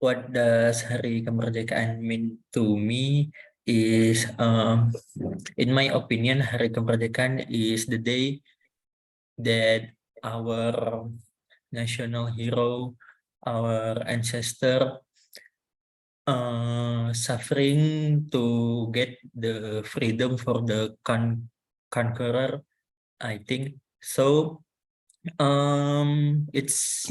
What does Hari Kemerdekaan mean to me is, in my opinion, Hari Kemerdekaan is the day that our national hero, our ancestor, suffering to get the freedom for the conqueror, I think. So it's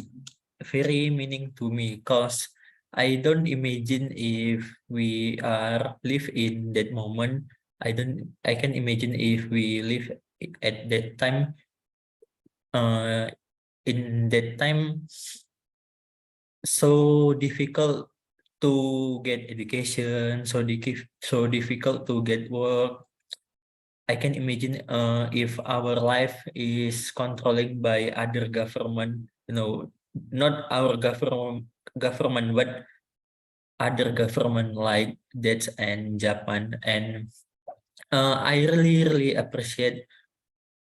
very meaning to me because I don't imagine if we are live in that moment. I can imagine if we live at that time. In that time, so difficult to get education, so difficult to get work. I can imagine if our life is controlled by other government, not our government, but other government like that and Japan. And I really appreciate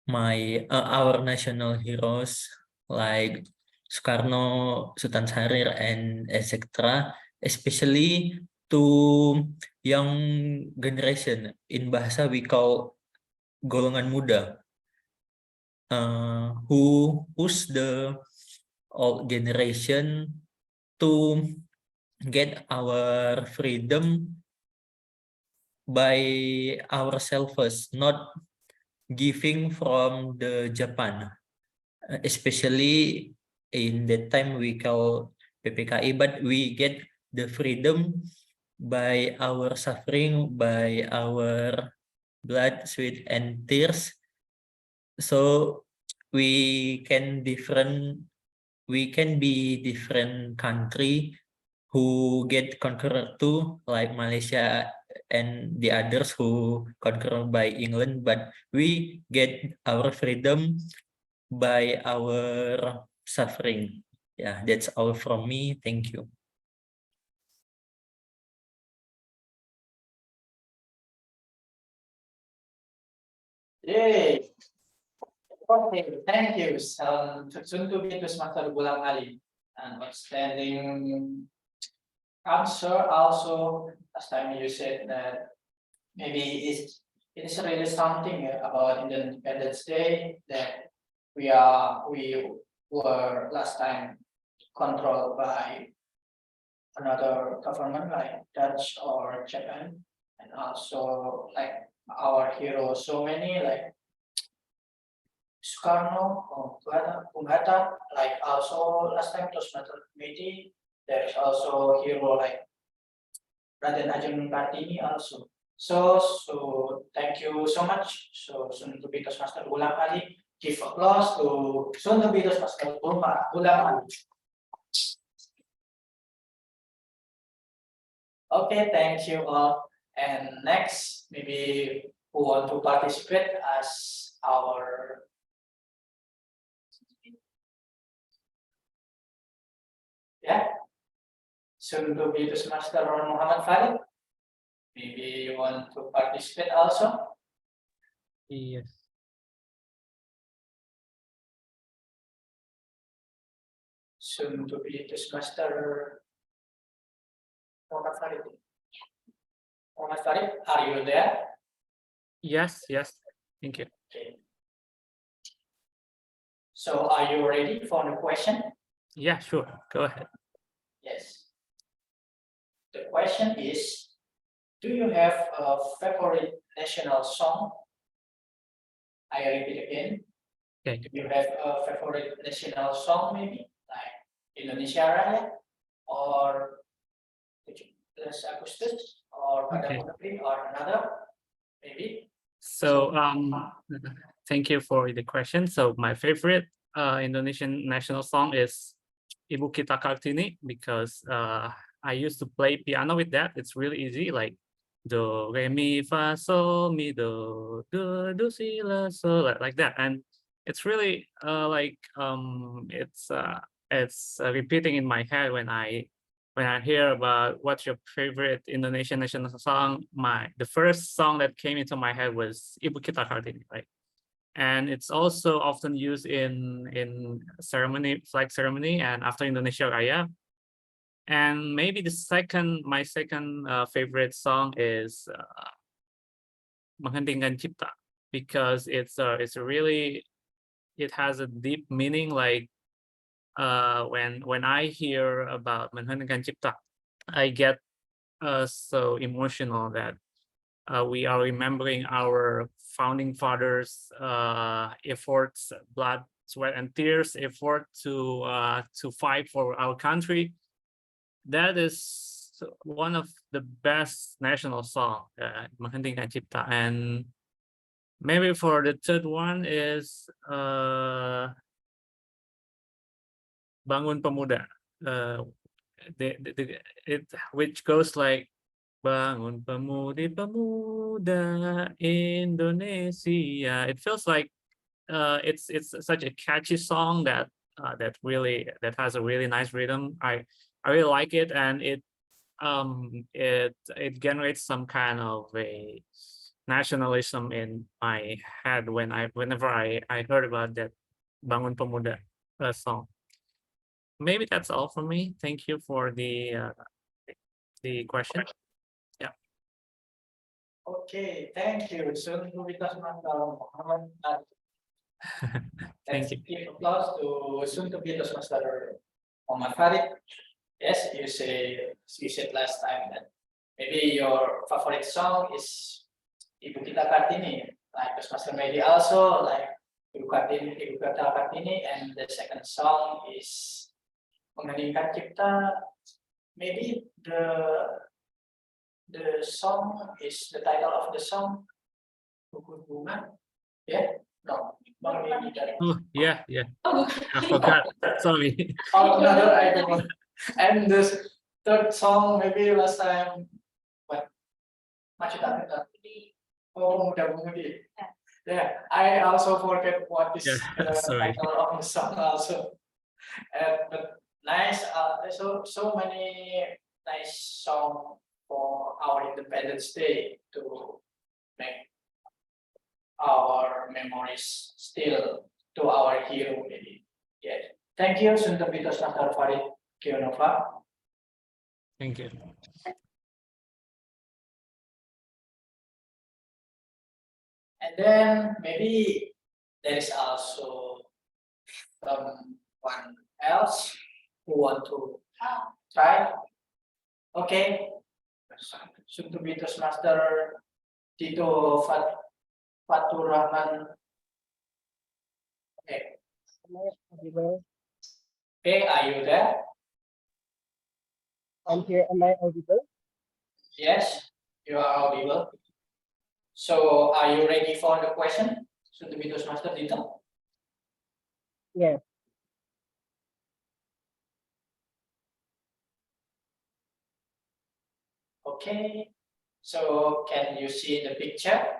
our national heroes like Soekarno, Sultan Syahrir, and etc. Especially to young generation. In bahasa we call golongan muda, who push the old generation to get our freedom by ourselves, not giving from the Japan. Especially in that time we call PPKI, but we get the freedom by our suffering, by our blood, sweat, and tears. So we can be different country who get conquered too, like Malaysia and the others who conquered by England, but we get our freedom by our suffering. Yeah, that's all from me. Thank you. Yay! Okay, thank you. Soon to be Toastmaster Gulam Ali, an outstanding answer. Also, last time you said that maybe it is really something about Independence Day that we were last time controlled by another government like Dutch or Japan, and also like our heroes, so many like Soekarno, Bung Hatta, like also last time Toastmaster Committee, there is also hero like Raden Ajeng Kartini also. So thank you so much. So soon to be Toastmaster Gulam Ali. Give applause to soon to be Toastmaster Gulam Ali. Okay, thank you all. And next, maybe who want to participate as our soon to be Toastmaster Muhammad Farid. Maybe you want to participate also? Yes. Soon to be Toastmaster Muhammad Farid. Muhammad Farid, are you there? Yes, thank you. Okay. So are you ready for the question? Yeah, sure, go ahead. Yes. The question is, do you have a favorite national song? I repeat again. Okay. Do you have a favorite national song, maybe like Indonesia Raya or 17 Agustus or Okay. or another, maybe? So thank you for the question. So my favorite Indonesian national song is Ibu Kita Kartini because I used to play piano with that. It's really easy, like do re mi fa sol mi do si la so, like that, and it's really it's repeating in my head when when I hear about what's your favorite Indonesian national song, the first song that came into my head was Ibu Kita Kartini, right? And it's also often used in ceremony, flag ceremony, and after Indonesia Raya. And maybe my second favorite song is Mengheningkan Cipta, because it has a deep meaning. Like when I hear about Mengheningkan Cipta, I get so emotional that we are remembering our founding fathers' efforts, blood, sweat, and tears, effort to fight for our country. That is one of the best national song, Mengheningkan Cipta. And maybe for the third one is Bangun Pemuda, which goes like Bangun Pemudi-pemuda Indonesia. It feels like it's such a catchy song that has a really nice rhythm. I really like it, and it generates some kind of a nationalism in my head whenever I heard about that Bangun Pemuda song. Maybe that's all from me. Thank you for the question. Yeah. Okay, thank you. So we Thank you. give applause to soon to be Toastmaster Muhammad Farid. Yes, you said last time that maybe your favorite song is Ibu Kita Kartini, like Toastmaster Medi also like Ibu Kita Kartini, and the second song is Mengheningkan Cipta. Maybe the song is the title of the song Gugur Bunga. Yeah, no. Oh, yeah. I forgot. Sorry. Oh, another item. And this third song, maybe last time, what? Macet Oh, Pemuda Bumudi. Yeah, I also forget what is Yeah, the sorry. title of the song also. But nice, so many nice song for our Independence Day to make our memories still to our hero. Maybe. Yes. Thank you, Suntabito Dr. Farid Kionova. Thank you. And then maybe there is also someone else who want to try. Okay. Suntabito Master Tito Fatur Rahman. Okay. Okay, are you there? I'm here. Am I audible? Yes, you are audible. So are you ready for the question? Suntabito Master Tito? Yes. Okay. So can you see the picture?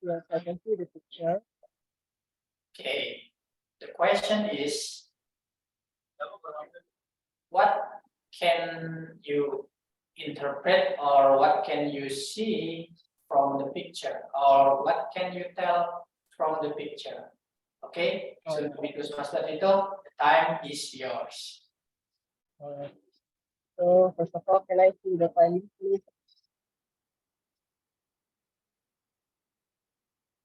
Yes, I can see the picture. Okay. The question is, what can you interpret or what can you see from the picture, or what can you tell from the picture? Okay, so because Master Tito, the time is yours. So first of all, can I see the file, please?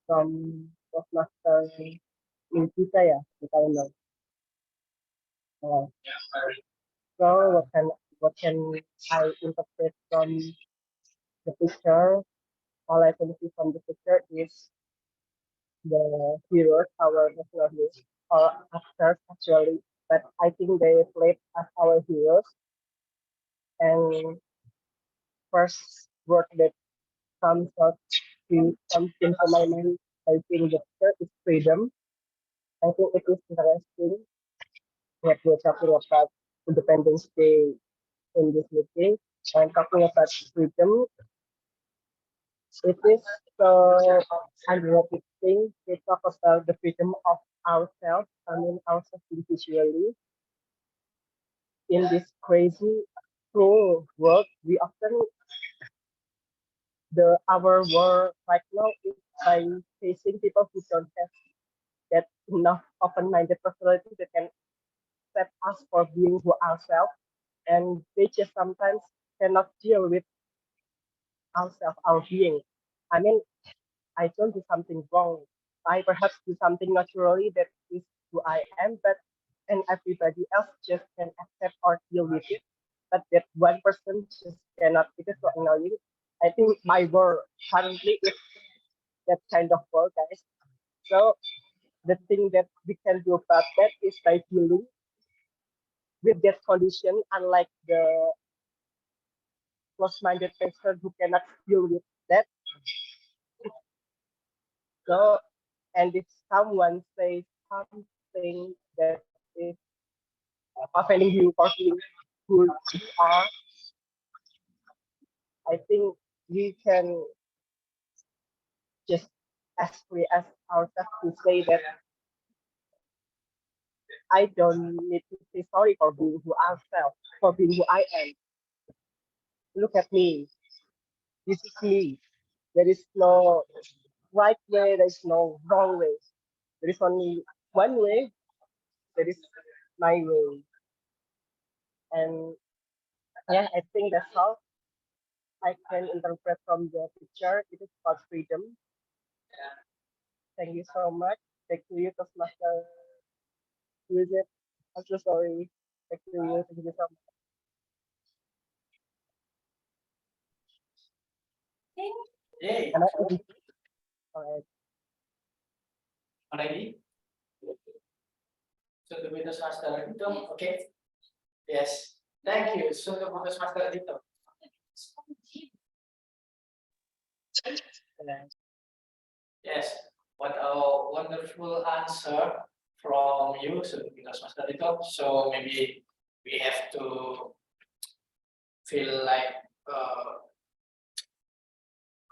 From Toastmaster Milkita, ya, the title. So what can I interpret from the picture? All I can see from the picture is the heroes, our national heroes, or actors actually, but I think they played as our heroes. And first word that comes into my mind, I think the picture is freedom. I think it is interesting that we're talking about Independence Day in this meeting and talking about freedom. It is so unrealistic thing to talk about the freedom of ourselves, ourselves individually in this crazy through work, we often our work right now is by facing people who don't have that enough open-minded personality that can accept us for being who ourselves, and they just sometimes cannot deal with ourselves, our being. I mean, I don't do something wrong. I perhaps do something naturally that is who I am, but and everybody else just can accept or deal with it. But that one person just cannot. It is so annoying. I think my work currently is that kind of work, guys. So the thing that we can do about that is by dealing with that condition, unlike the close-minded person who cannot deal with that. So, and if someone says something that is offending you for being who you are, I think we can just as free as ourselves to say that I don't need to say sorry for being who ourselves, for being who I am. Look at me. This is me. There is no right way, there is no wrong way. There is only one way, that is my way. And yeah, I think that's all I can interpret from the picture. It is about freedom. Thank you so much. Back to you, Toastmaster. Who is it? I'm so sorry. Back to you. Thank you so much. Yay. Can I edit? All right. Already? So the Windows Master Dito, okay? Yes. Thank you. So the Windows Master Dito. Yes. What a wonderful answer from you, so the Windows Master Dito. So maybe we have to feel like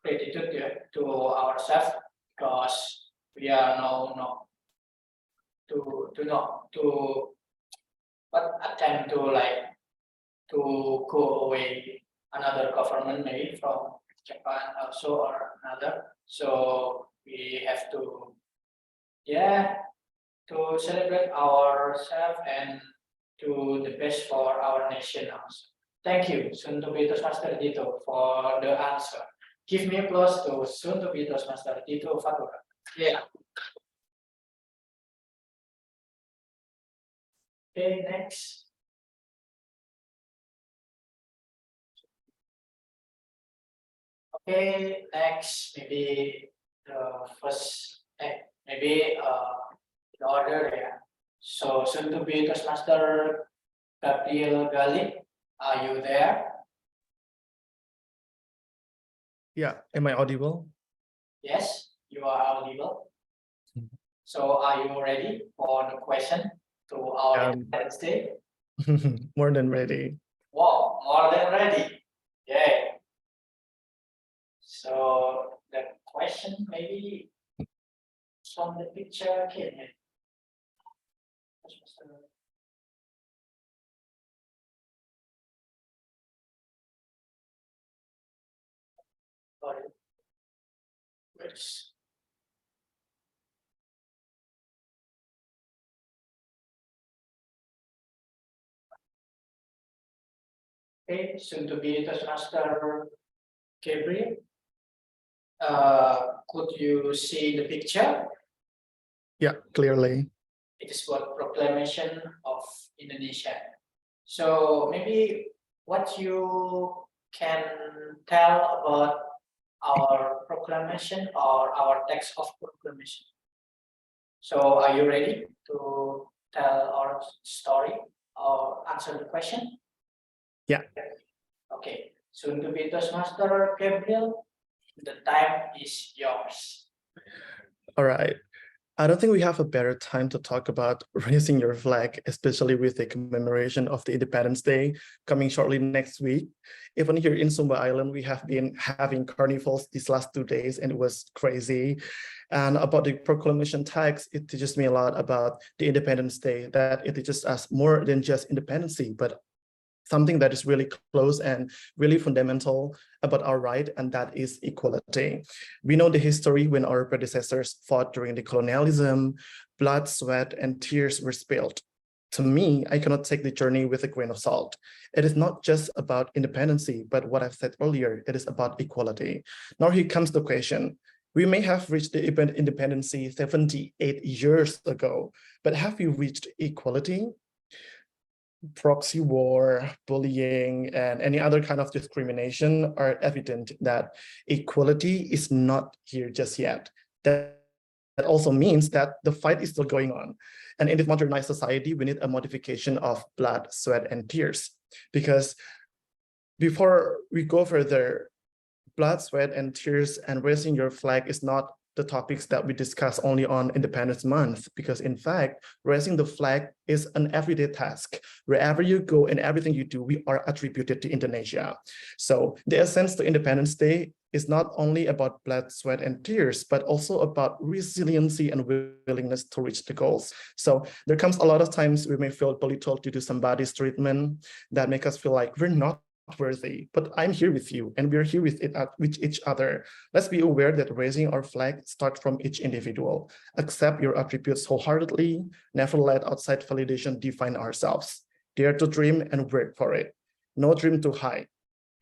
gratitude to ourselves because we are now to but attempt to like to go away another government maybe from Japan also or another. So we have to to celebrate ourselves and do the best for our nation also. Thank you, Suntubi Toastmaster Dito, for the answer. Give me applause to Suntubi Toastmaster Dito Fatura. Yeah. Okay, next. Okay, next, maybe the first, maybe in order, yeah. So soon to be Toastmaster Gabriel Gali, are you there? Yeah, am I audible? Yes, you are audible. So are you ready for the question to our Independence Day? More than ready. Wow, more than ready. Yeah. So the question maybe from the picture here. Which okay, soon to be Toastmaster Gabriel. Could you see the picture? Yeah, clearly. It is about proclamation of Indonesia. So maybe what you can tell about our proclamation or our text of proclamation. So are you ready to tell our story or answer the question? Yeah. Okay. Soon to be Toastmaster Gabriel, the time is yours. All right. I don't think we have a better time to talk about raising your flag, especially with the commemoration of the Independence Day coming shortly next week. Even here in Sumba Island, we have been having carnivals these last 2 days and it was crazy. And about the proclamation text, it teaches me a lot about the Independence Day, that it teaches us more than just independency, but something that is really close and really fundamental about our right, and that is equality. We know the history when our predecessors fought during the colonialism, blood, sweat, and tears were spilled. To me, I cannot take the journey with a grain of salt. It is not just about independency, but what I've said earlier, it is about equality. Now here comes the question. We may have reached the independence 78 years ago, but have we reached equality? Proxy war, bullying, and any other kind of discrimination are evident that equality is not here just yet. That also means that the fight is still going on. And in this modernized society, we need a modification of blood, sweat, and tears. Because before we go further, blood, sweat, and tears and raising your flag is not the topics that we discuss only on Independence Month, because in fact, raising the flag is an everyday task. Wherever you go and everything you do, we are attributed to Indonesia. So the essence to Independence Day is not only about blood, sweat, and tears, but also about resiliency and willingness to reach the goals. So there comes a lot of times we may feel belittled due to somebody's treatment that make us feel like we're not worthy, but I'm here with you and we're here with each other. Let's be aware that raising our flag starts from each individual. Accept your attributes wholeheartedly, never let outside validation define ourselves. Dare to dream and work for it. No dream too high.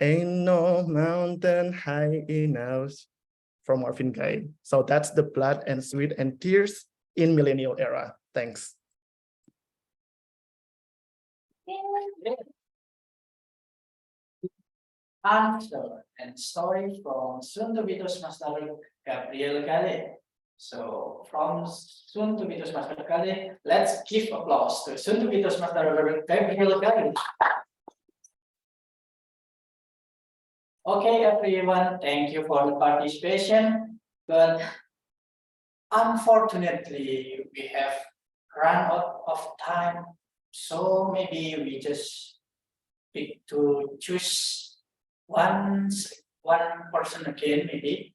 Ain't no mountain high enough, from Marvin Gaye. So that's the blood and sweat and tears in millennial era. Thanks. Answer and story from soon-to-be Toastmaster Gabriel Gale. So from soon-to-be Toastmaster Gale, let's give applause to soon-to-be Toastmaster Gabriel Gale. Okay, everyone, thank you for the participation. But unfortunately, we have run out of time. So maybe we just pick to choose one person again, maybe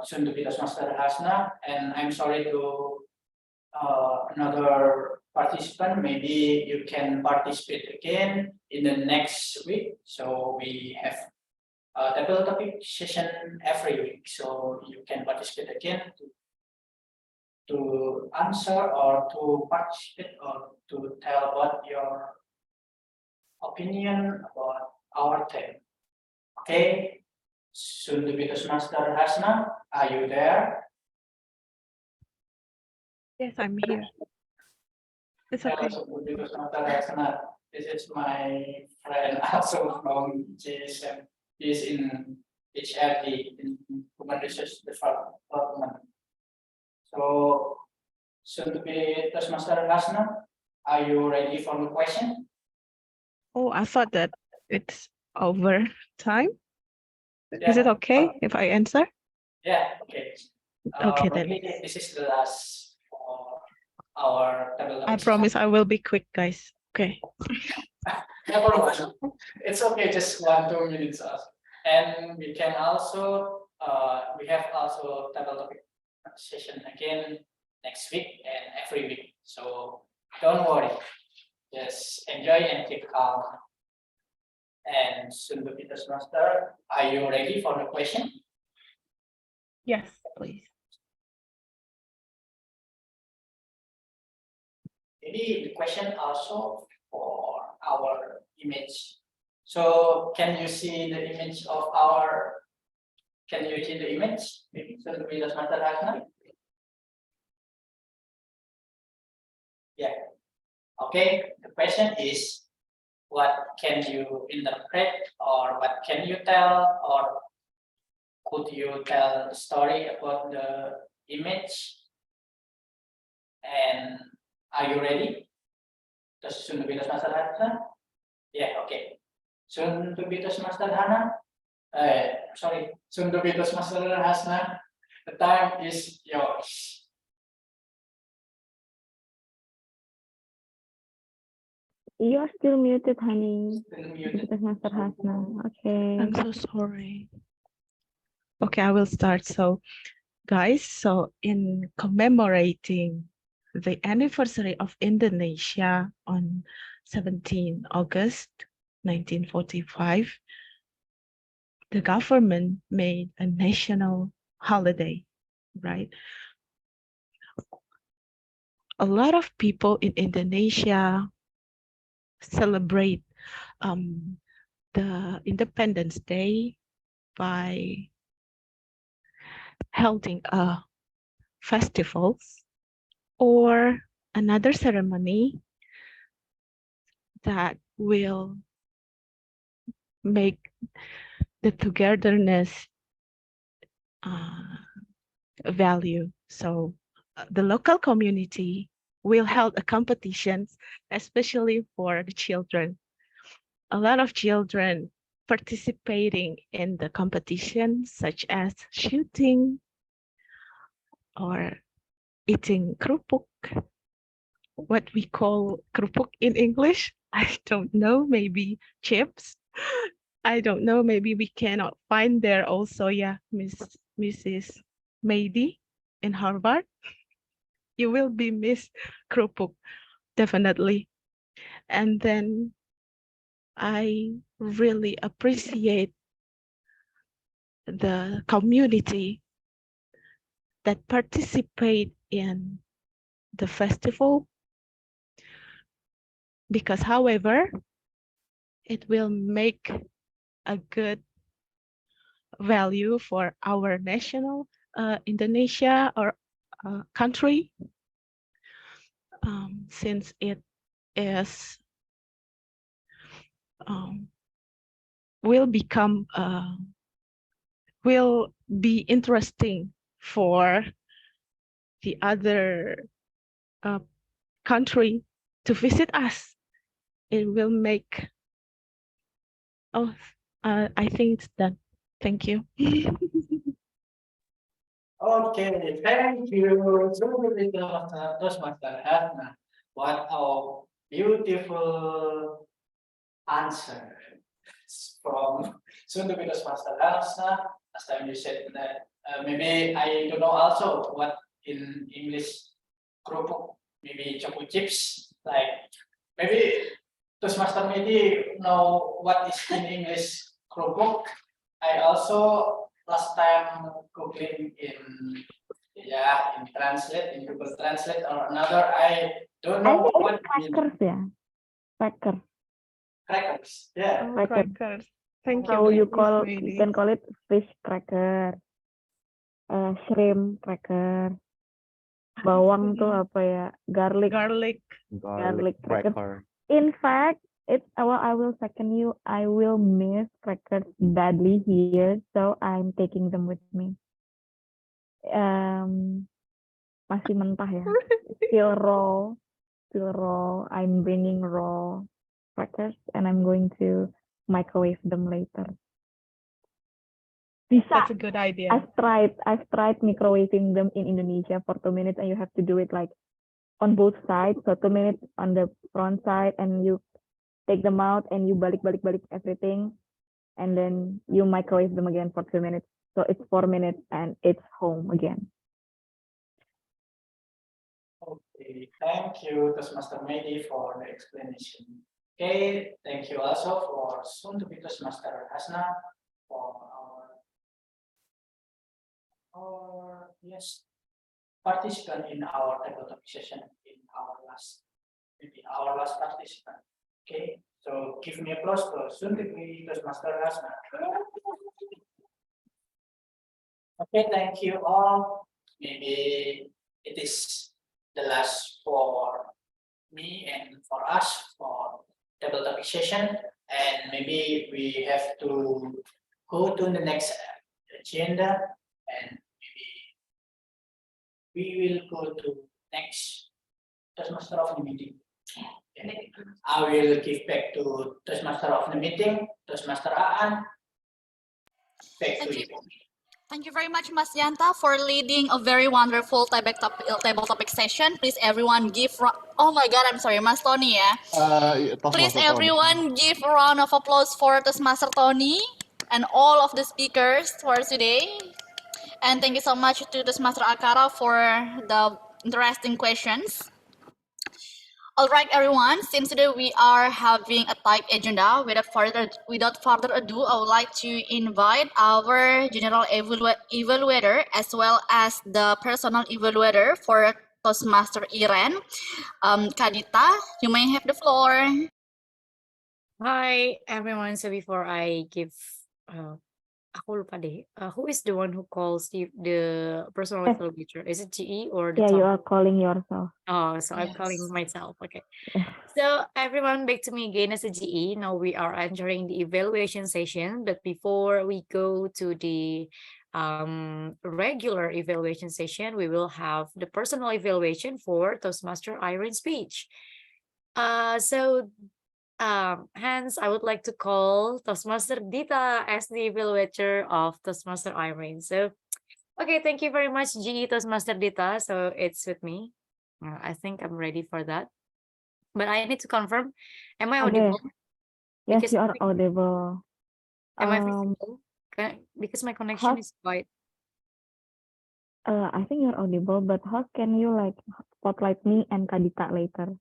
soon to be Toastmaster Hasna, and I'm sorry to another participant. Maybe you can participate again in the next week. So we have a table topic session every week, so you can participate again to answer or to participate or to tell about your opinion about our theme. Okay, soon to be Toastmaster Hasna, are you there? Yes, I'm here. It's okay. Soon to be Toastmaster Hasna, this is my friend also from GSM. He's in HRD, in Human Resource Development. So, soon to be Toastmaster Hasna, are you ready for the question? Oh, I thought that it's over time. Yeah. Is it okay if I answer? Yeah, okay. Okay, then. Maybe this is the last for our table. I promise I will be quick, guys. Okay. No problem. It's okay, just 1-2 minutes. And we can also, we have also table topic session again next week and every week. So don't worry, just enjoy and keep calm. And soon to be Toastmaster, are you ready for the question? Yes, please. Maybe the question also for our image. So can you see the image of our, can you see the image? Maybe soon to be Toastmaster Hasna? Yeah. Okay, the question is, what can you interpret or what can you tell, or could you tell the story about the image? And are you ready? Soon to be Toastmaster Hasna? Yeah, okay. Soon to be Toastmaster Hana? Sorry, soon to be Toastmaster Hasna. The time is yours. You are still muted, honey. Still muted. Master Hasna. Okay. I'm so sorry. Okay, I will start. So, guys, so in commemorating the anniversary of Indonesia on 17 August 1945, the government made a national holiday, right? A lot of people in Indonesia celebrate the Independence Day by holding festivals or another ceremony that will make the togetherness value. So the local community will hold a competitions, especially for the children. A lot of children participating in the competition, such as shooting or eating kerupuk, what we call kerupuk in English. I don't know, maybe chips. I don't know, maybe we cannot find there also, yeah, Mrs. Mady in Harvard. You will be Miss kerupuk, definitely. And then I really appreciate the community that participate in the festival because, however, it will make a good value for our national Indonesia or country, since it is will be interesting for the other country to visit us. It will make, I think it's done. Thank you. Okay, thank you. Toastmaster Hannah. What a beautiful answer from soon to be Toastmaster Hannah. Last time you said that maybe I don't know also what in English kerupuk, maybe choco chips, like maybe Toastmaster maybe know what is in English kerupuk. I also last time googling in translate in Google Translate or another. I don't know what crackers, yeah. Cracker. Crackers, yeah. Crackers. Thank you. So you Miss can call it fish cracker, shrimp cracker. Bawang tuh apa ya? Garlic cracker. In fact, I will second you. I will miss crackers badly here, so I'm taking them with me. Masih mentah ya. Still raw. I'm bringing raw crackers and I'm going to microwave them later. That's a good idea. I've tried microwaving them in Indonesia for 2 minutes, and you have to do it like on both sides. So 2 minutes on the front side, and you take them out and you balik everything, and then you microwave them again for 2 minutes. So it's 4 minutes and it's home again. Okay, thank you, Toastmaster Mady, for the explanation. Okay, thank you also for soon to be Toastmaster Hasna for our participant in our table topic session in our last participant. Okay, so give me applause for soon to be Toastmaster Hasna. Okay, thank you all. Maybe it is the last for me and for us for table topic session, and maybe we have to go to the next agenda, and maybe we will go to next Toastmaster of the meeting. And I will give back to Toastmaster of the meeting, Toastmaster Aan. Back to you. Thank you very much, Mas Yanta, for leading a very wonderful table topic session. Please, everyone, give. Oh my God, I'm sorry, Mas Tony. Yeah. Please, everyone, give a round of applause for Toastmaster Tony and all of the speakers for today. And thank you so much to Toastmaster Akara for the interesting questions. All right, everyone. Since today we are having a tight agenda, without further ado, I would like to invite our general evaluator as well as the personal evaluator for Toastmaster Iren, Kadita. You may have the floor. Hi, everyone. So before I give, aku lupa deh. Who is the one who calls the personal Yes. evaluator? Is it GE or the Yeah, you Tom? are calling yourself. Oh, so I'm calling myself. Okay. So everyone, back to me again as a GE. Now we are entering the evaluation session. But before we go to the regular evaluation session, we will have the personal evaluation for Toastmaster Irene speech. Hence, I would like to call Toastmaster Dita as the evaluator of Toastmaster Irene. So, okay, thank you very much, GE Toastmaster Dita. So it's with me. I think I'm ready for that. But I need to confirm, am I Okay. audible? Yes, Because you I are think- audible. Am I visible? Because my connection is quite. I think you're audible, but how can you like spotlight me and Kadita later?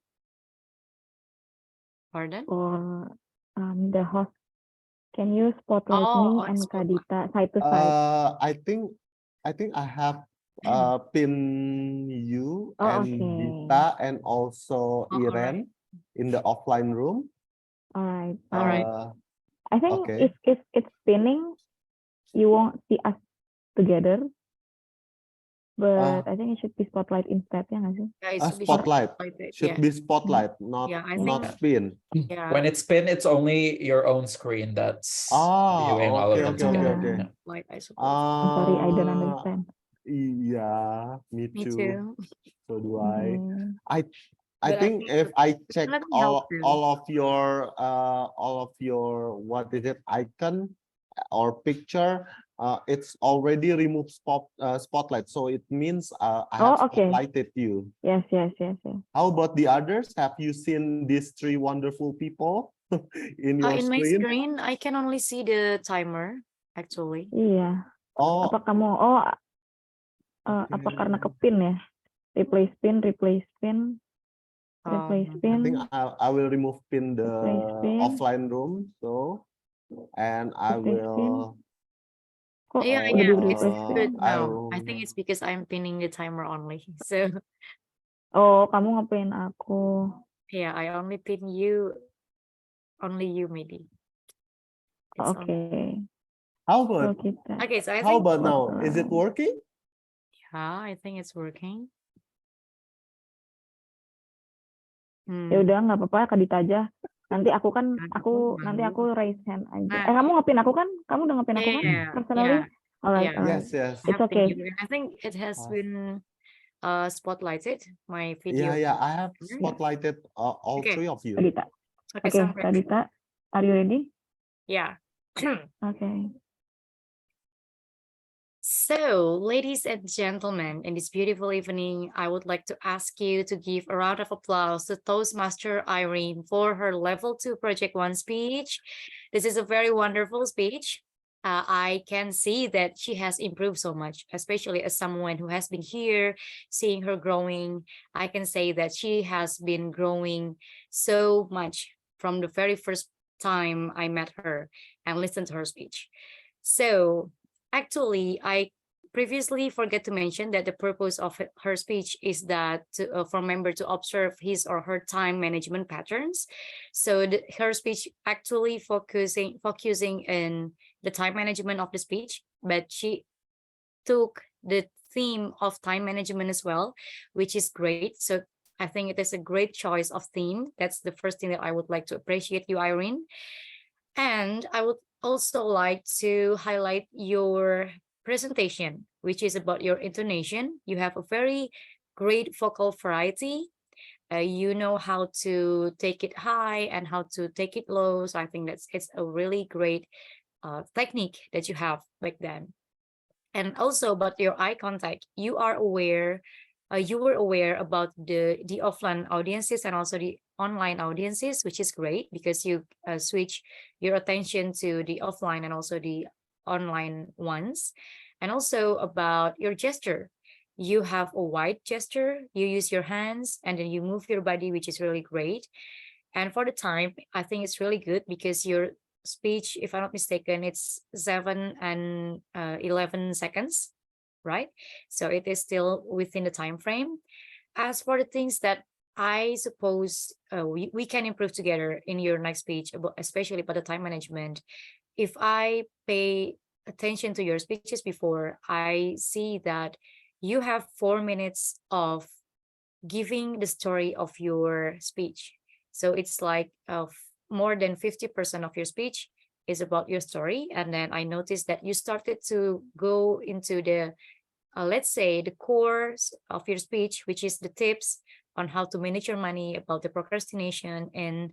Pardon? Or the host, can you spotlight me Oh, and spotlight. Kadita side to side? I think I have pin you Oh, and okay. Dita and also Oh, all right. Iren in the offline room. All right. All right. I think Okay. if it's spinning, you won't see us together. But I think it should be spotlight instead, ya nggak sih? Yeah, it A should be spotlight spotlighted, should yeah. be spotlight, Yeah, I not think. spin. Yeah. When it's spin, it's only your own screen that's viewing all of them Okay. together. Yeah. Like I suppose. I'm sorry, I don't understand. Yeah, me Me too. too. So do I. I But think if I check let me help you. all of your what is it, icon or picture, it's already removed spotlight, so it means I have okay. spotlighted you. Yes. How about the others? Have you seen these three wonderful people in your In my screen? screen, I can only see the timer, actually. Iya. Oh, Apa kamu? Apa karena kepin ya? Replace pin. I think I will remove pin the offline room, so and I will. Kok Yeah, udah di it's replace pin? good now. I think it's because I'm pinning the timer only. So Oh, kamu ngepin aku. yeah, I only pin you, only you maybe. It's Okay. How about? Okay, so I How think. about now? Is it working? Yeah, I think it's working. Ya udah nggak apa-apa, Kadita aja. Nanti aku raise hand aja. Kamu ngepin aku kan? Kamu udah ngepin aku kan? Personally? Alright. Yes. I It's okay. think it has been spotlighted my Yeah, video. I have spotlighted all three of you. Kadita. Okay, Okay, so Kadita, are you ready? Yeah. Okay. So, ladies and gentlemen, in this beautiful evening, I would like to ask you to give a round of applause to Toastmaster Irene for her level 2 project 1 speech. This is a very wonderful speech. I can see that she has improved so much, especially as someone who has been here, seeing her growing. I can say that she has been growing so much from the very first time I met her and listened to her speech. So, actually, I previously forget to mention that the purpose of her speech is that for member to observe his or her time management patterns. So her speech actually focusing in the time management of the speech, but she took the theme of time management as well, which is great. So I think it is a great choice of theme. That's the first thing that I would like to appreciate you, Irene. And I would also like to highlight your presentation, which is about your intonation. You have a very great vocal variety. You know how to take it high and how to take it low. So I think it's a really great technique that you have back then. And also about your eye contact, you were aware about the offline audiences and also the online audiences, which is great because you switch your attention to the offline and also the online ones. And also about your gesture, you have a wide gesture, you use your hands, and then you move your body, which is really great. And for the time, I think it's really good because your speech, if I'm not mistaken, it's 7 and 11 seconds, right? So it is still within the time frame. As for the things that I suppose we can improve together in your next speech, especially about the time management. If I pay attention to your speeches before, I see that you have 4 minutes of giving the story of your speech. So it's like more than 50% of your speech is about your story. And then I noticed that you started to go into the, let's say, the core of your speech, which is the tips on how to manage your money, about the procrastination, and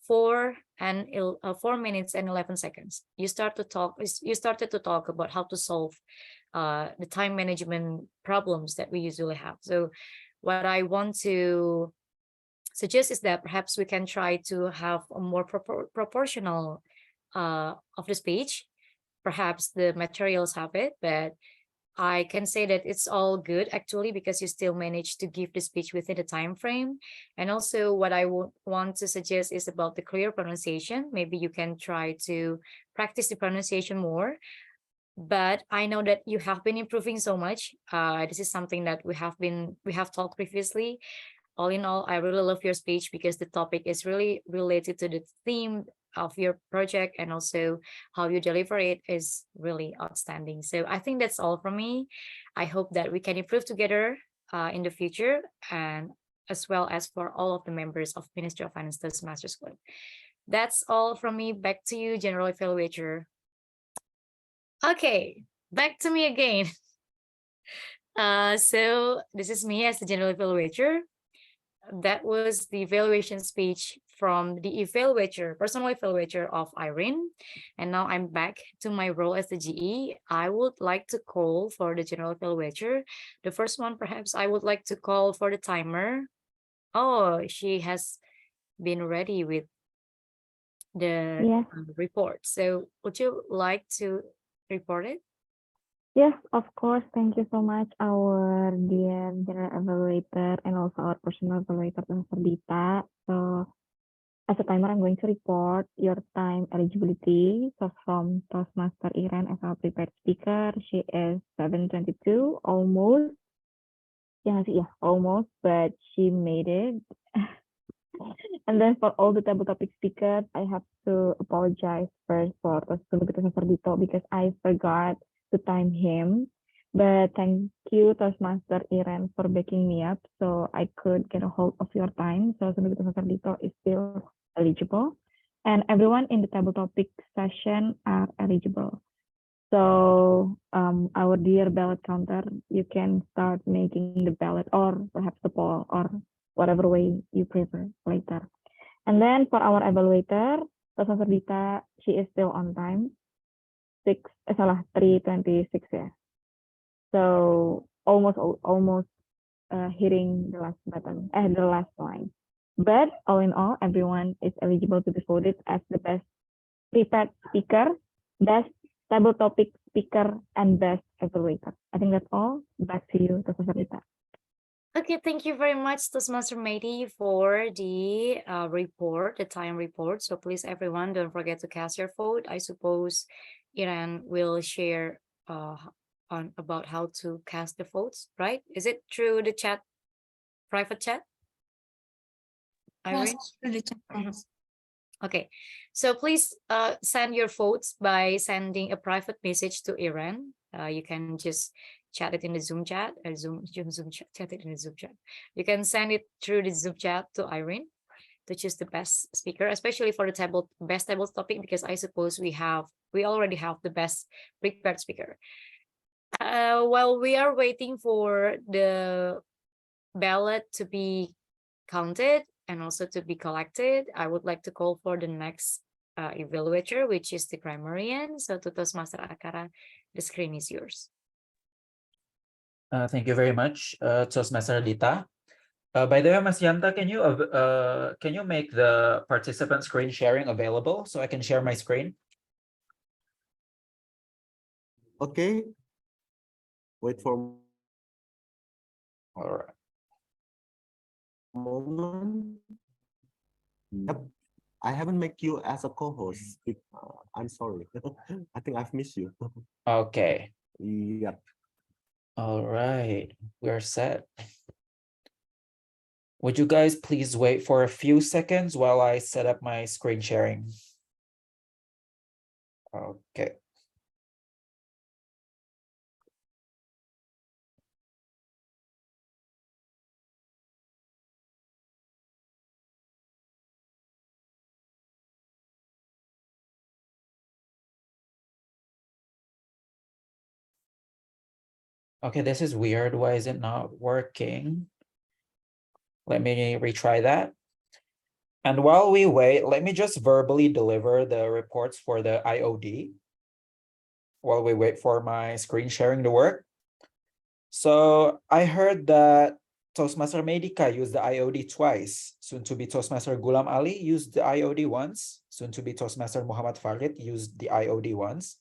4 minutes and 11 seconds. You started to talk about how to solve the time management problems that we usually have. So what I want to suggest is that perhaps we can try to have a more proportional of the speech. Perhaps the materials have it, but I can say that it's all good actually, because you still manage to give the speech within the time frame. And also what I would want to suggest is about the clear pronunciation. Maybe you can try to practice the pronunciation more. But I know that you have been improving so much. This is something that we have talked previously. All in all, I really love your speech because the topic is really related to the theme of your project, and also how you deliver it is really outstanding. So I think that's all from me. I hope that we can improve together in the future, and as well as for all of the members of Ministry of Finance Toastmasters Club. That's all from me. Back to you, General Evaluator. Okay, back to me again. So this is me as the General Evaluator. That was the evaluation speech from the evaluator, personal evaluator of Irene. And now I'm back to my role as the GE. I would like to call for the general evaluator. The first one, perhaps I would like to call for the timer. Oh, she has been ready with the report. So would you like to report it? Yes, of course. Thank you so much, our dear general evaluator and also our personal evaluator, Dr. Dita. So, as a timer, I'm going to report your time eligibility. So, from Toastmaster Iren as our prepared speaker, she is 7:22, almost. Yeah, almost, but she made it. And then for all the table topic speakers, I have to apologize first for Toastmaster Dito because I forgot to time him. But thank you, Toastmaster Iren, for backing me up so I could get a hold of your time. So Toastmaster Dito is still eligible. And everyone in the table topic session are eligible. So our dear ballot counter, you can start making the ballot or perhaps the poll or whatever way you prefer later. And then for our evaluator, Toastmaster Dita, she is still on time. 3:26 ya. So almost hitting the last button, the last line. But all in all, everyone is eligible to be voted as the best prepared speaker, best table topic speaker, and best evaluator. I think that's all. Back to you, Toastmaster Dita. Okay, thank you very much, Toastmaster Mehdi, for the report, the time report. So please, everyone, don't forget to cast your vote. I suppose Iran will share on about how to cast the votes, right? Is it through the chat, private chat? Yes, through the chat. Okay, so please send your votes by sending a private message to Iran. You can just chat it in the Zoom chat, chat it in the Zoom chat. You can send it through the Zoom chat to Irene to choose the best speaker, especially for the best table topic, because I suppose we already have the best prepared speaker. While we are waiting for the ballot to be counted and also to be collected, I would like to call for the next evaluator, which is the grammarian. So to Toastmaster Akara, the screen is yours. Thank you very much, Toastmaster Dita. By the way, Mas Yanta, can you make the participant screen sharing available so I can share my screen? Okay. Wait for All right. Moment. Yep. I haven't make you as a co-host. I'm sorry. I think I've missed you. Okay. Yep. All right. We're set. Would you guys please wait for a few seconds while I set up my screen sharing? Okay. Okay, this is weird. Why is it not working? Let me retry that. And while we wait, let me just verbally deliver the reports for the IOD while we wait for my screen sharing to work. So I heard that Toastmaster Medika used the IOD twice. Soon to be Toastmaster Gulam Ali used the IOD once. Soon to be Toastmaster Muhammad Farid used the IOD once.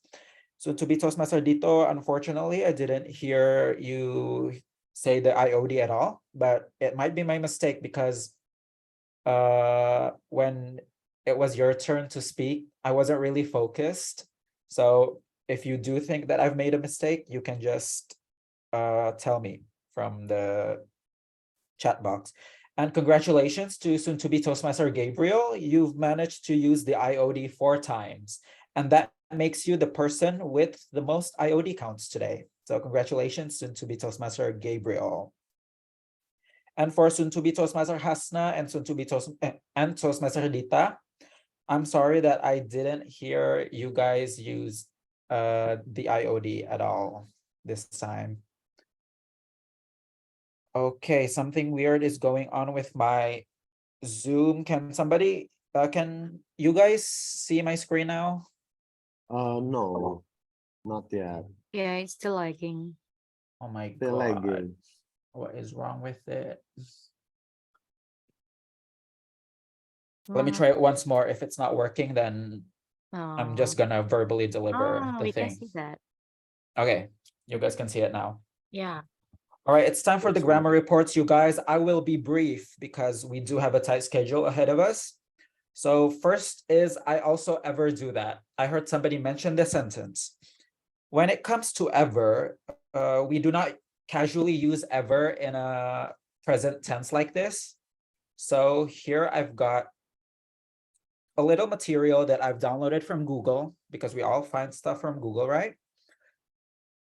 Soon to be Toastmaster Dito, unfortunately, I didn't hear you say the IOD at all, but it might be my mistake because when it was your turn to speak, I wasn't really focused. So if you do think that I've made a mistake, you can just tell me from the chat box. And congratulations to soon-to-be Toastmaster Gabriel. You've managed to use the IOD 4 times, and that makes you the person with the most IOD counts today. So congratulations, soon-to-be Toastmaster Gabriel. And for soon-to-be Toastmaster Hasna and soon-to-be Toastmaster Dita, I'm sorry that I didn't hear you guys use the IOD at all this time. Okay, something weird is going on with my Zoom. Can somebody, can you guys see my screen now? No, not yet. Yeah, it's still lagging. Oh my Still God. lagging. What is wrong with it? Let me try it once more. If it's not working, then I'm just gonna verbally deliver the we can thing. see that. Okay, you guys can see it now. Yeah. All right, it's time for the grammar reports, you guys. I will be brief because we do have a tight schedule ahead of us. So first is, I also ever do that. I heard somebody mention this sentence. When it comes to ever, we do not casually use ever in a present tense like this. So here I've got a little material that I've downloaded from Google, because we all find stuff from Google, right?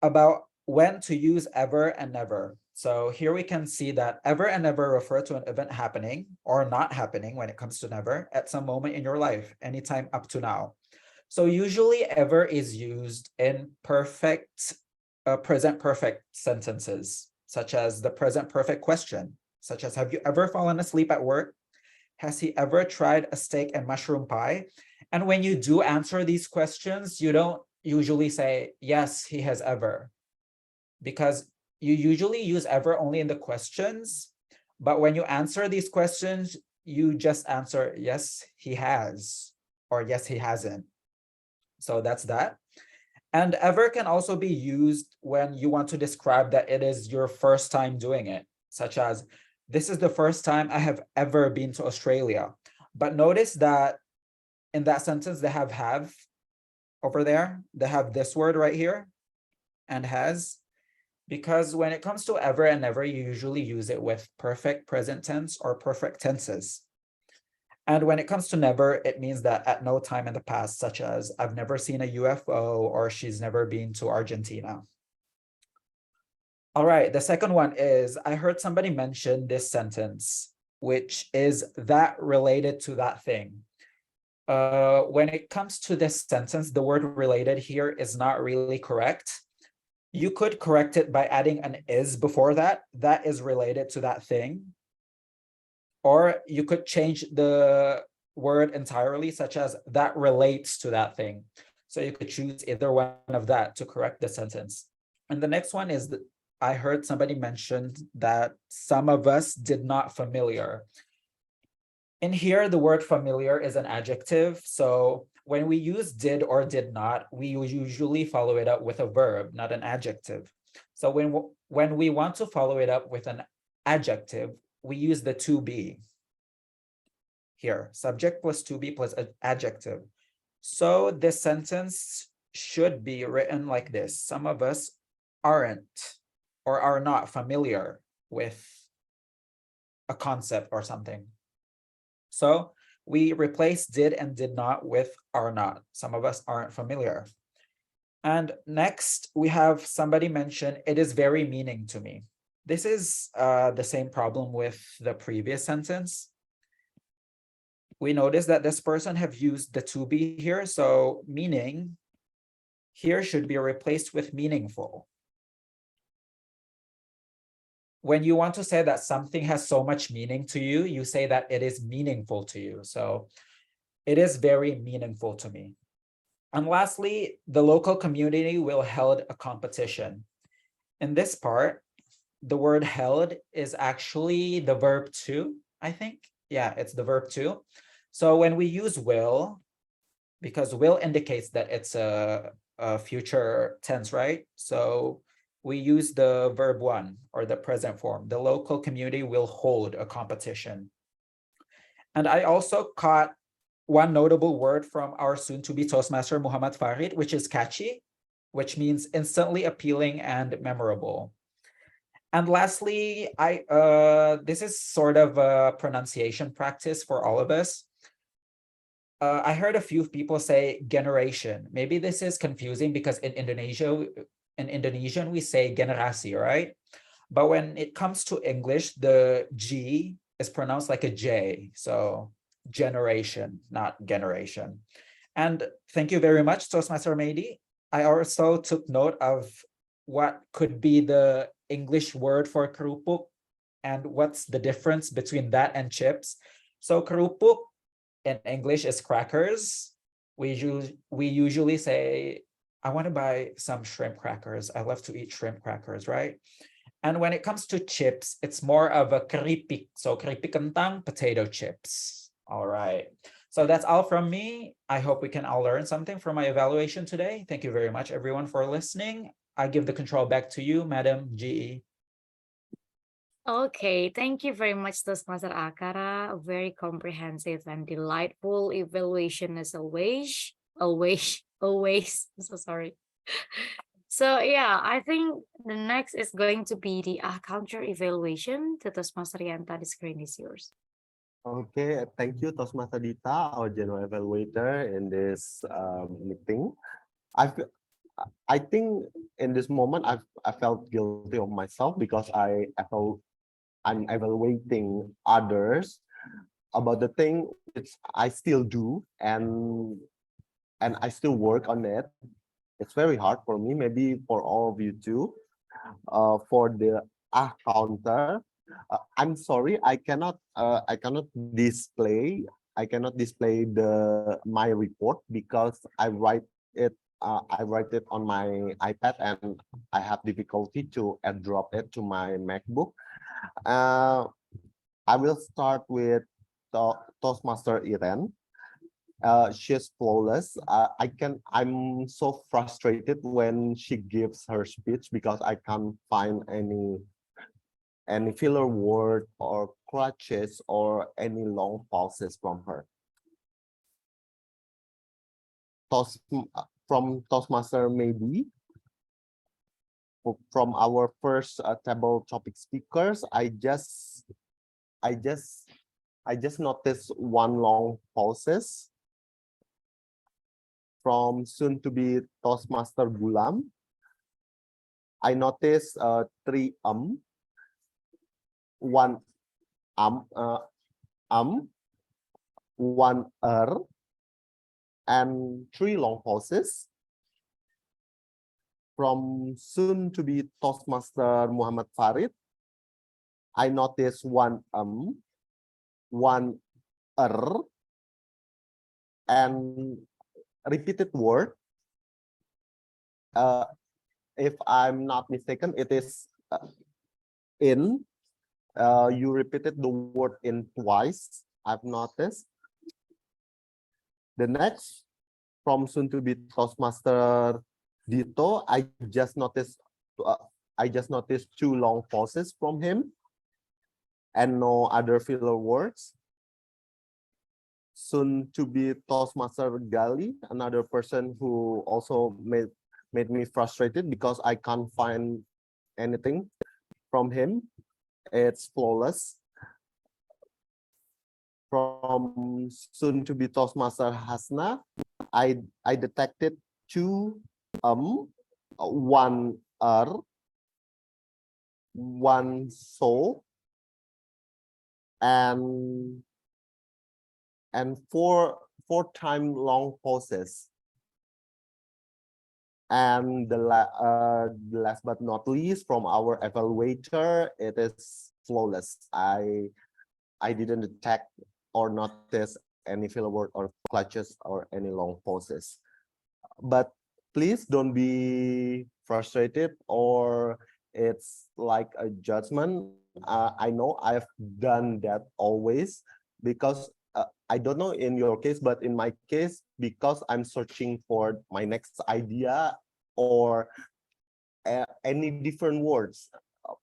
About when to use ever and never. So here we can see that ever and never refer to an event happening or not happening when it comes to never at some moment in your life, anytime up to now. So usually ever is used in perfect, present perfect sentences, such as the present perfect question, such as, have you ever fallen asleep at work? Has he ever tried a steak and mushroom pie? And when you do answer these questions, you don't usually say, yes, he has ever, because you usually use ever only in the questions. But when you answer these questions, you just answer, yes, he has, or yes, he hasn't. So that's that. And ever can also be used when you want to describe that it is your first time doing it, such as, this is the first time I have ever been to Australia. But notice that in that sentence, they have over there. They have this word right here, and has, because when it comes to ever and never, you usually use it with perfect present tense or perfect tenses. And when it comes to never, it means that at no time in the past, such as I've never seen a UFO or she's never been to Argentina. All right, the second one is, I heard somebody mention this sentence, which is that related to that thing. When it comes to this sentence, the word related here is not really correct. You could correct it by adding an is before that. That is related to that thing. Or you could change the word entirely, such as that relates to that thing. So you could choose either one of that to correct the sentence. And the next one is that I heard somebody mention that some of us did not familiar. In here, the word familiar is an adjective. So when we use did or did not, we usually follow it up with a verb, not an adjective. So when we want to follow it up with an adjective, we use the to be. Here, subject plus to be plus adjective. So this sentence should be written like this. Some of us aren't or are not familiar with a concept or something. So we replace did and did not with are not. Some of us aren't familiar. And next, we have somebody mention, it is very meaning to me. This is the same problem with the previous sentence. We notice that this person have used the to be here, so meaning here should be replaced with meaningful. When you want to say that something has so much meaning to you, you say that it is meaningful to you. So it is very meaningful to me. And lastly, the local community will held a competition. In this part, the word held is actually the verb to, I think. Yeah, it's the verb to. So when we use will, because will indicates that it's a future tense, right? So we use the verb one or the present form. The local community will hold a competition. And I also caught one notable word from our soon-to-be Toastmaster, Muhammad Farid, which is catchy, which means instantly appealing and memorable. And lastly, this is sort of a pronunciation practice for all of us. I heard a few people say generation. Maybe this is confusing because in Indonesian, we say generasi, right? But when it comes to English, the G is pronounced like a J. So generation, not generation. And thank you very much, Toastmaster Meidi. I also took note of what could be the English word for kerupuk and what's the difference between that and chips. So kerupuk in English is crackers. We usually say, I want to buy some shrimp crackers. I love to eat shrimp crackers, right? And when it comes to chips, it's more of a keripik. So keripik kentang, potato chips. All right. So that's all from me. I hope we can all learn something from my evaluation today. Thank you very much, everyone, for listening. I give the control back to you, Madam GE. Okay, thank you very much, Toastmaster Akara. A very comprehensive and delightful evaluation as always. Always. I'm so sorry. So yeah, I think the next is going to be the counter evaluation. The Toastmaster Yanta, the screen is yours. Okay, thank you, Toastmaster Dita, our general evaluator in this meeting. I think in this moment I felt guilty of myself because I'm evaluating others about the thing which I still do and I still work on it. It's very hard for me, maybe for all of you too. For the counter, I'm sorry, I cannot display the my report because I write it on my iPad and I have difficulty to airdrop it to my MacBook. I will start with Toastmaster Iren. She's flawless. I'm so frustrated when she gives her speech because I can't find any filler word or crutches or any long pauses from her. From Toastmaster maybe. From our first table topic speakers, I just noticed one long pauses. From soon to be Toastmaster Gulam, I noticed three one one and three long pauses. From soon to be Toastmaster Muhammad Farid, I noticed one one and repeated word. If I'm not mistaken, it is in. You repeated the word in twice, I've noticed. The next, from soon to be Toastmaster Dito, I just noticed two long pauses from him. and no other filler words. Soon to be Toastmaster Gali, another person who also made me frustrated because I can't find anything from him. It's flawless. From soon to be Toastmaster Hasna, I detected two one one so, and four time long pauses. And the last but not least, from our evaluator, it is flawless. I didn't detect or notice any filler word or clutches or any long pauses. But please don't be frustrated or it's like a judgment. I know I've done that always because I don't know in your case, but in my case, because I'm searching for my next idea or any different words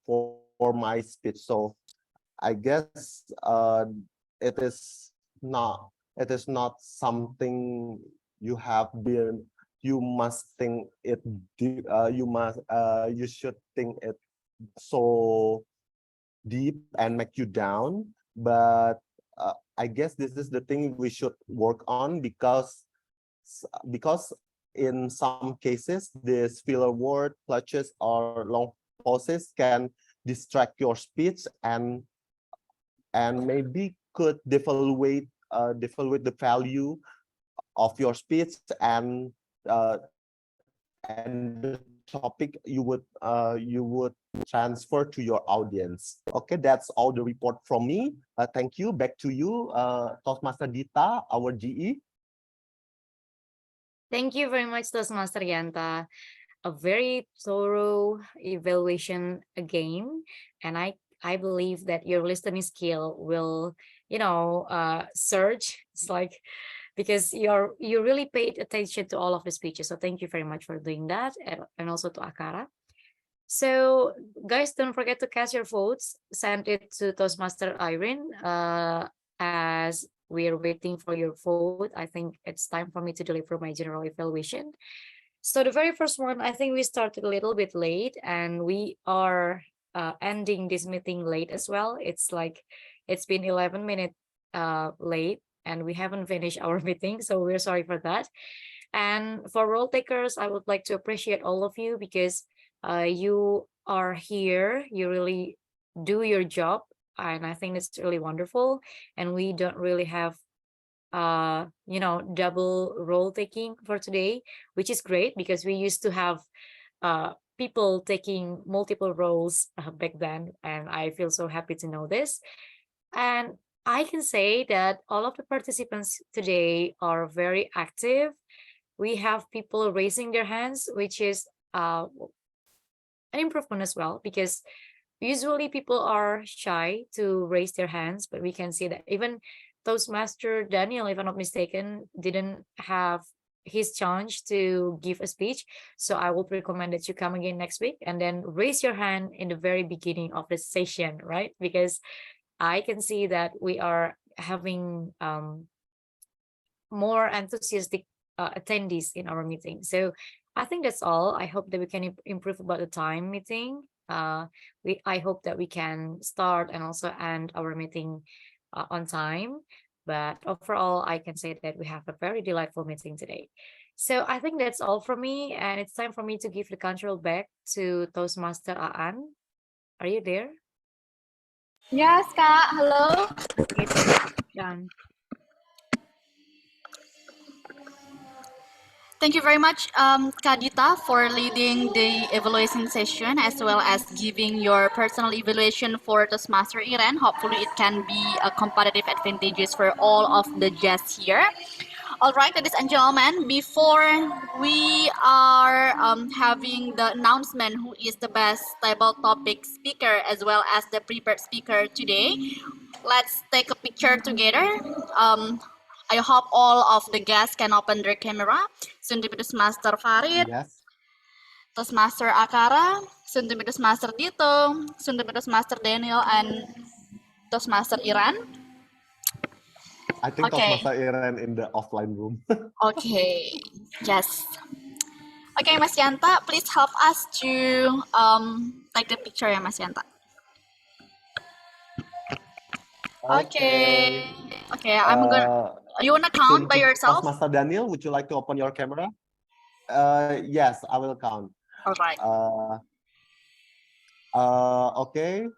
for my speech. So I guess it is not something you have been. You must think it. You should think it so deep and make you down. But I guess this is the thing we should work on because in some cases this filler word, clutches, or long pauses can distract your speech and maybe could devaluate the value of your speech and the topic you would transfer to your audience. Okay, that's all the report from me. Thank you. Back to you, Toastmaster Dita, our GE. Thank you very much, Toastmaster Yanta. A very thorough evaluation again, and I believe that your listening skill will, surge. It's like because you really paid attention to all of the speeches. So thank you very much for doing that, and also to Akara. So guys, don't forget to cast your votes. Send it to Toastmaster Irene. As we are waiting for your vote, I think it's time for me to deliver my general evaluation. So the very first one, I think we started a little bit late and we are ending this meeting late as well. It's like it's been 11 minutes late and we haven't finished our meeting. So we're sorry for that. And for role takers, I would like to appreciate all of you because you are here. You really do your job. And I think it's really wonderful. And we don't really have double role taking for today, which is great because we used to have people taking multiple roles back then, and I feel so happy to know this. And I can say that all of the participants today are very active. We have people raising their hands, which is an improvement as well, because usually people are shy to raise their hands, but we can see that even Toastmaster Daniel, if I'm not mistaken, didn't have his chance to give a speech. So I would recommend that you come again next week and then raise your hand in the very beginning of the session, right? Because I can see that we are having more enthusiastic attendees in our meeting. So I think that's all. I hope that we can improve about the time meeting. I hope that we can start and also end our meeting on time. But overall, I can say that we have a very delightful meeting today. So I think that's all from me. And it's time for me to give the control back to Toastmaster Aan. Are you there? Yes, Kak. Hello. Okay, done. Thank you very much, Kak Dita, for leading the evaluation session as well as giving your personal evaluation for Toastmaster Iren. Hopefully, it can be a competitive advantages for all of the guests here. All right, ladies and gentlemen, before we are having the announcement who is the best table topic speaker as well as the prepared speaker today, let's take a picture together. I hope all of the guests can open their camera. Soon to be Toastmaster Farid, Yes. Toastmaster Akara, soon to be Toastmaster Dito, soon to be Toastmaster Daniel, and Toastmaster Iren. I think Okay. Toastmaster Iren in the offline room. Okay, yes. Okay, Mas Yanta, please help us to take the picture ya, Mas Yanta. Okay. Okay, I'm gonna. You wanna count by yourself? Toastmaster Daniel, would you like to open your camera? Yes, I will count. All right. Okay.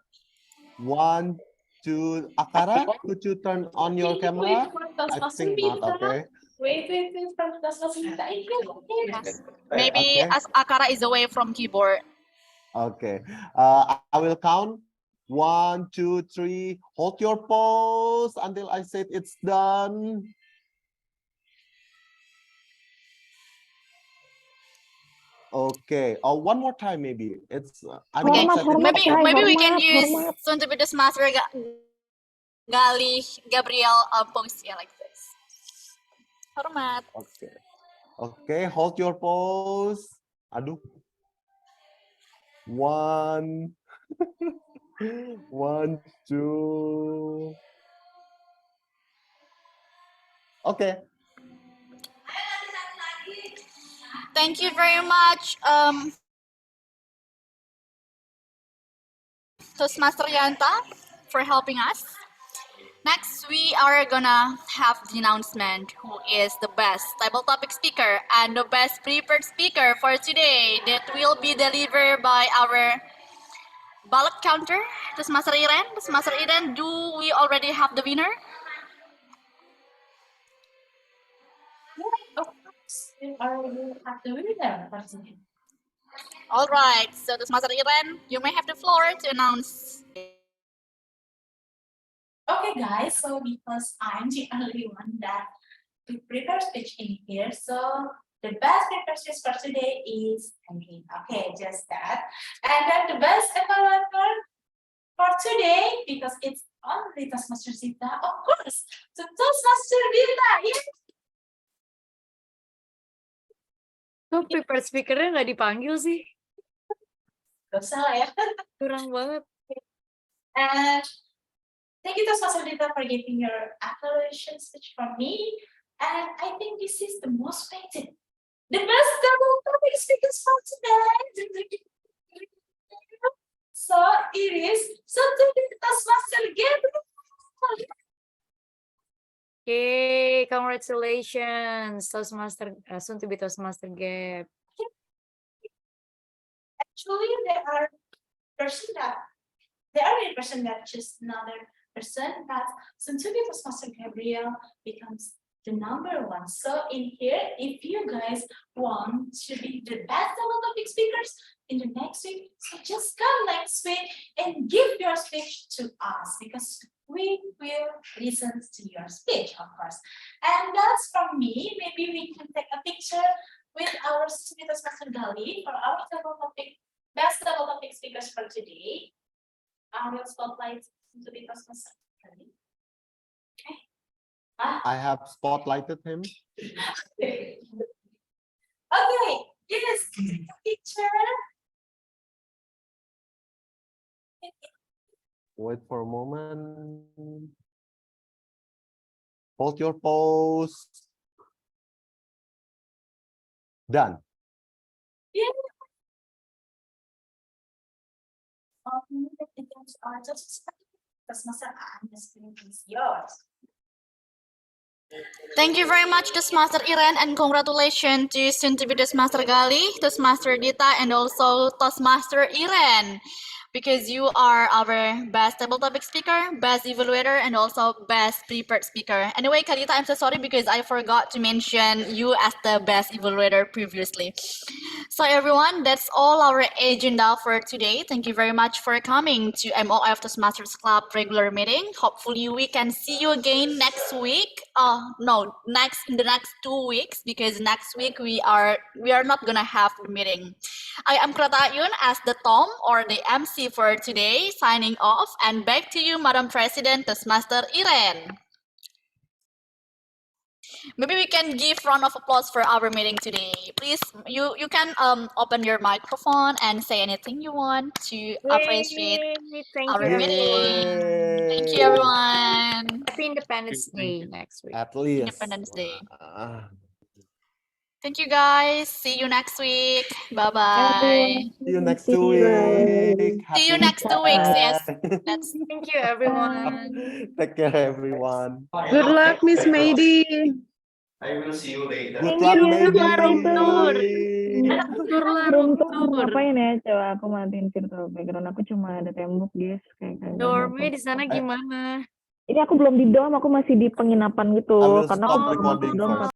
1, 2. Akara, could you turn on your camera? I think not. Okay. Wait, from Toastmaster Vita. Yes. Maybe Okay. as Akara is away from keyboard. Okay. I will count. 1, 2, 3. Hold your pose until I said it's done. Okay. One more time, maybe. It's I will Okay, not set it maybe perfect. maybe we can use soon to be the Master Gali Gabriel pose yeah, like this. Hormat. Okay. Okay. Hold your pose. Aduh. 1, 1, 2. Okay. Thank you very much, Toastmaster Yanta, for helping us. Next, we are gonna have the announcement who is the best table topic speaker and the best prepared speaker for today that will be delivered by our ballot counter, Toastmaster Iren. Toastmaster Iren, do we already have the winner? Of course, we already have the winner for today. All right, so Toastmaster Iren, you may have the floor to announce. Okay, guys, so because I'm the only one that to prepare speech in here, so the best prepared speech for today is me. Okay, just that. And then the best evaluator for today, because it's only Toastmaster Zita, of course, so Toastmaster Zita, yes. Kok prepared speakernya nggak dipanggil sih? Gak salah ya. Kurang banget. And thank you, Toastmaster Zita, for giving your evaluation speech for me. And I think this is the most rated, the best double topic speakers for today. So it is something Toastmaster Gabriel. Okay, congratulations, Toastmaster, soon to be Toastmaster Gap. Actually, there are a person that choose another person, but soon to be Toastmaster Gabriel becomes the #1. So in here, if you guys want to be the best double topic speakers in the next week, so just come next week and give your speech to us, because we will listen to your speech, of course. And that's from me. Maybe we can take a picture with our Toastmaster Gali for our best double topic speakers for today. I will spotlight to be Toastmaster Gali. Okay. I have spotlighted him. Okay, yes, picture. Wait for a moment. Hold your pose. Done. Yeah. The games are just Toastmaster, the screen is yours. Thank you very much, Toastmaster Iren, and congratulations to soon to be Toastmaster Gali, Toastmaster Dita, and also Toastmaster Iren, because you are our best table topic speaker, best evaluator, and also best prepared speaker. Anyway, Kalita, I'm so sorry because I forgot to mention you as the best evaluator previously. So everyone, that's all our agenda for today. Thank you very much for coming to MoF Toastmasters Club regular meeting. Hopefully we can see you again next week. In the next 2 weeks, because next week we are not gonna have the meeting. I am Kratayun as the Tom or the MC for today, signing off, and back to you, Madam President Toastmaster Iren. Maybe we can give round of applause for our meeting today. please, you can open your microphone and say anything you want to appreciate Yay! Thank our you, meeting. Thank you, Yay! everyone. Happy Independence Day next week. At least. Independence Day. Wah. Thank you, guys. See you next week. Bye Everyone, bye. See you next see 2 you. week. See you Happy next 2 weeks. Yes, weekend. that's Thank you, everyone. Take care, everyone. Good luck, Miss Maydi. I will see you later. Good Thank luck, you. Turlah room tour. Maybe. Turlah Room room tour mau tour. ngapain ya? Coba aku matiin virtual background. Aku cuma ada tembok, guys. Kayak kagak mau Dormnya di sana gimana? Ini aku belum di dorm, aku masih di penginapan gitu. I will Karena stop aku baru masuk recording dorm first.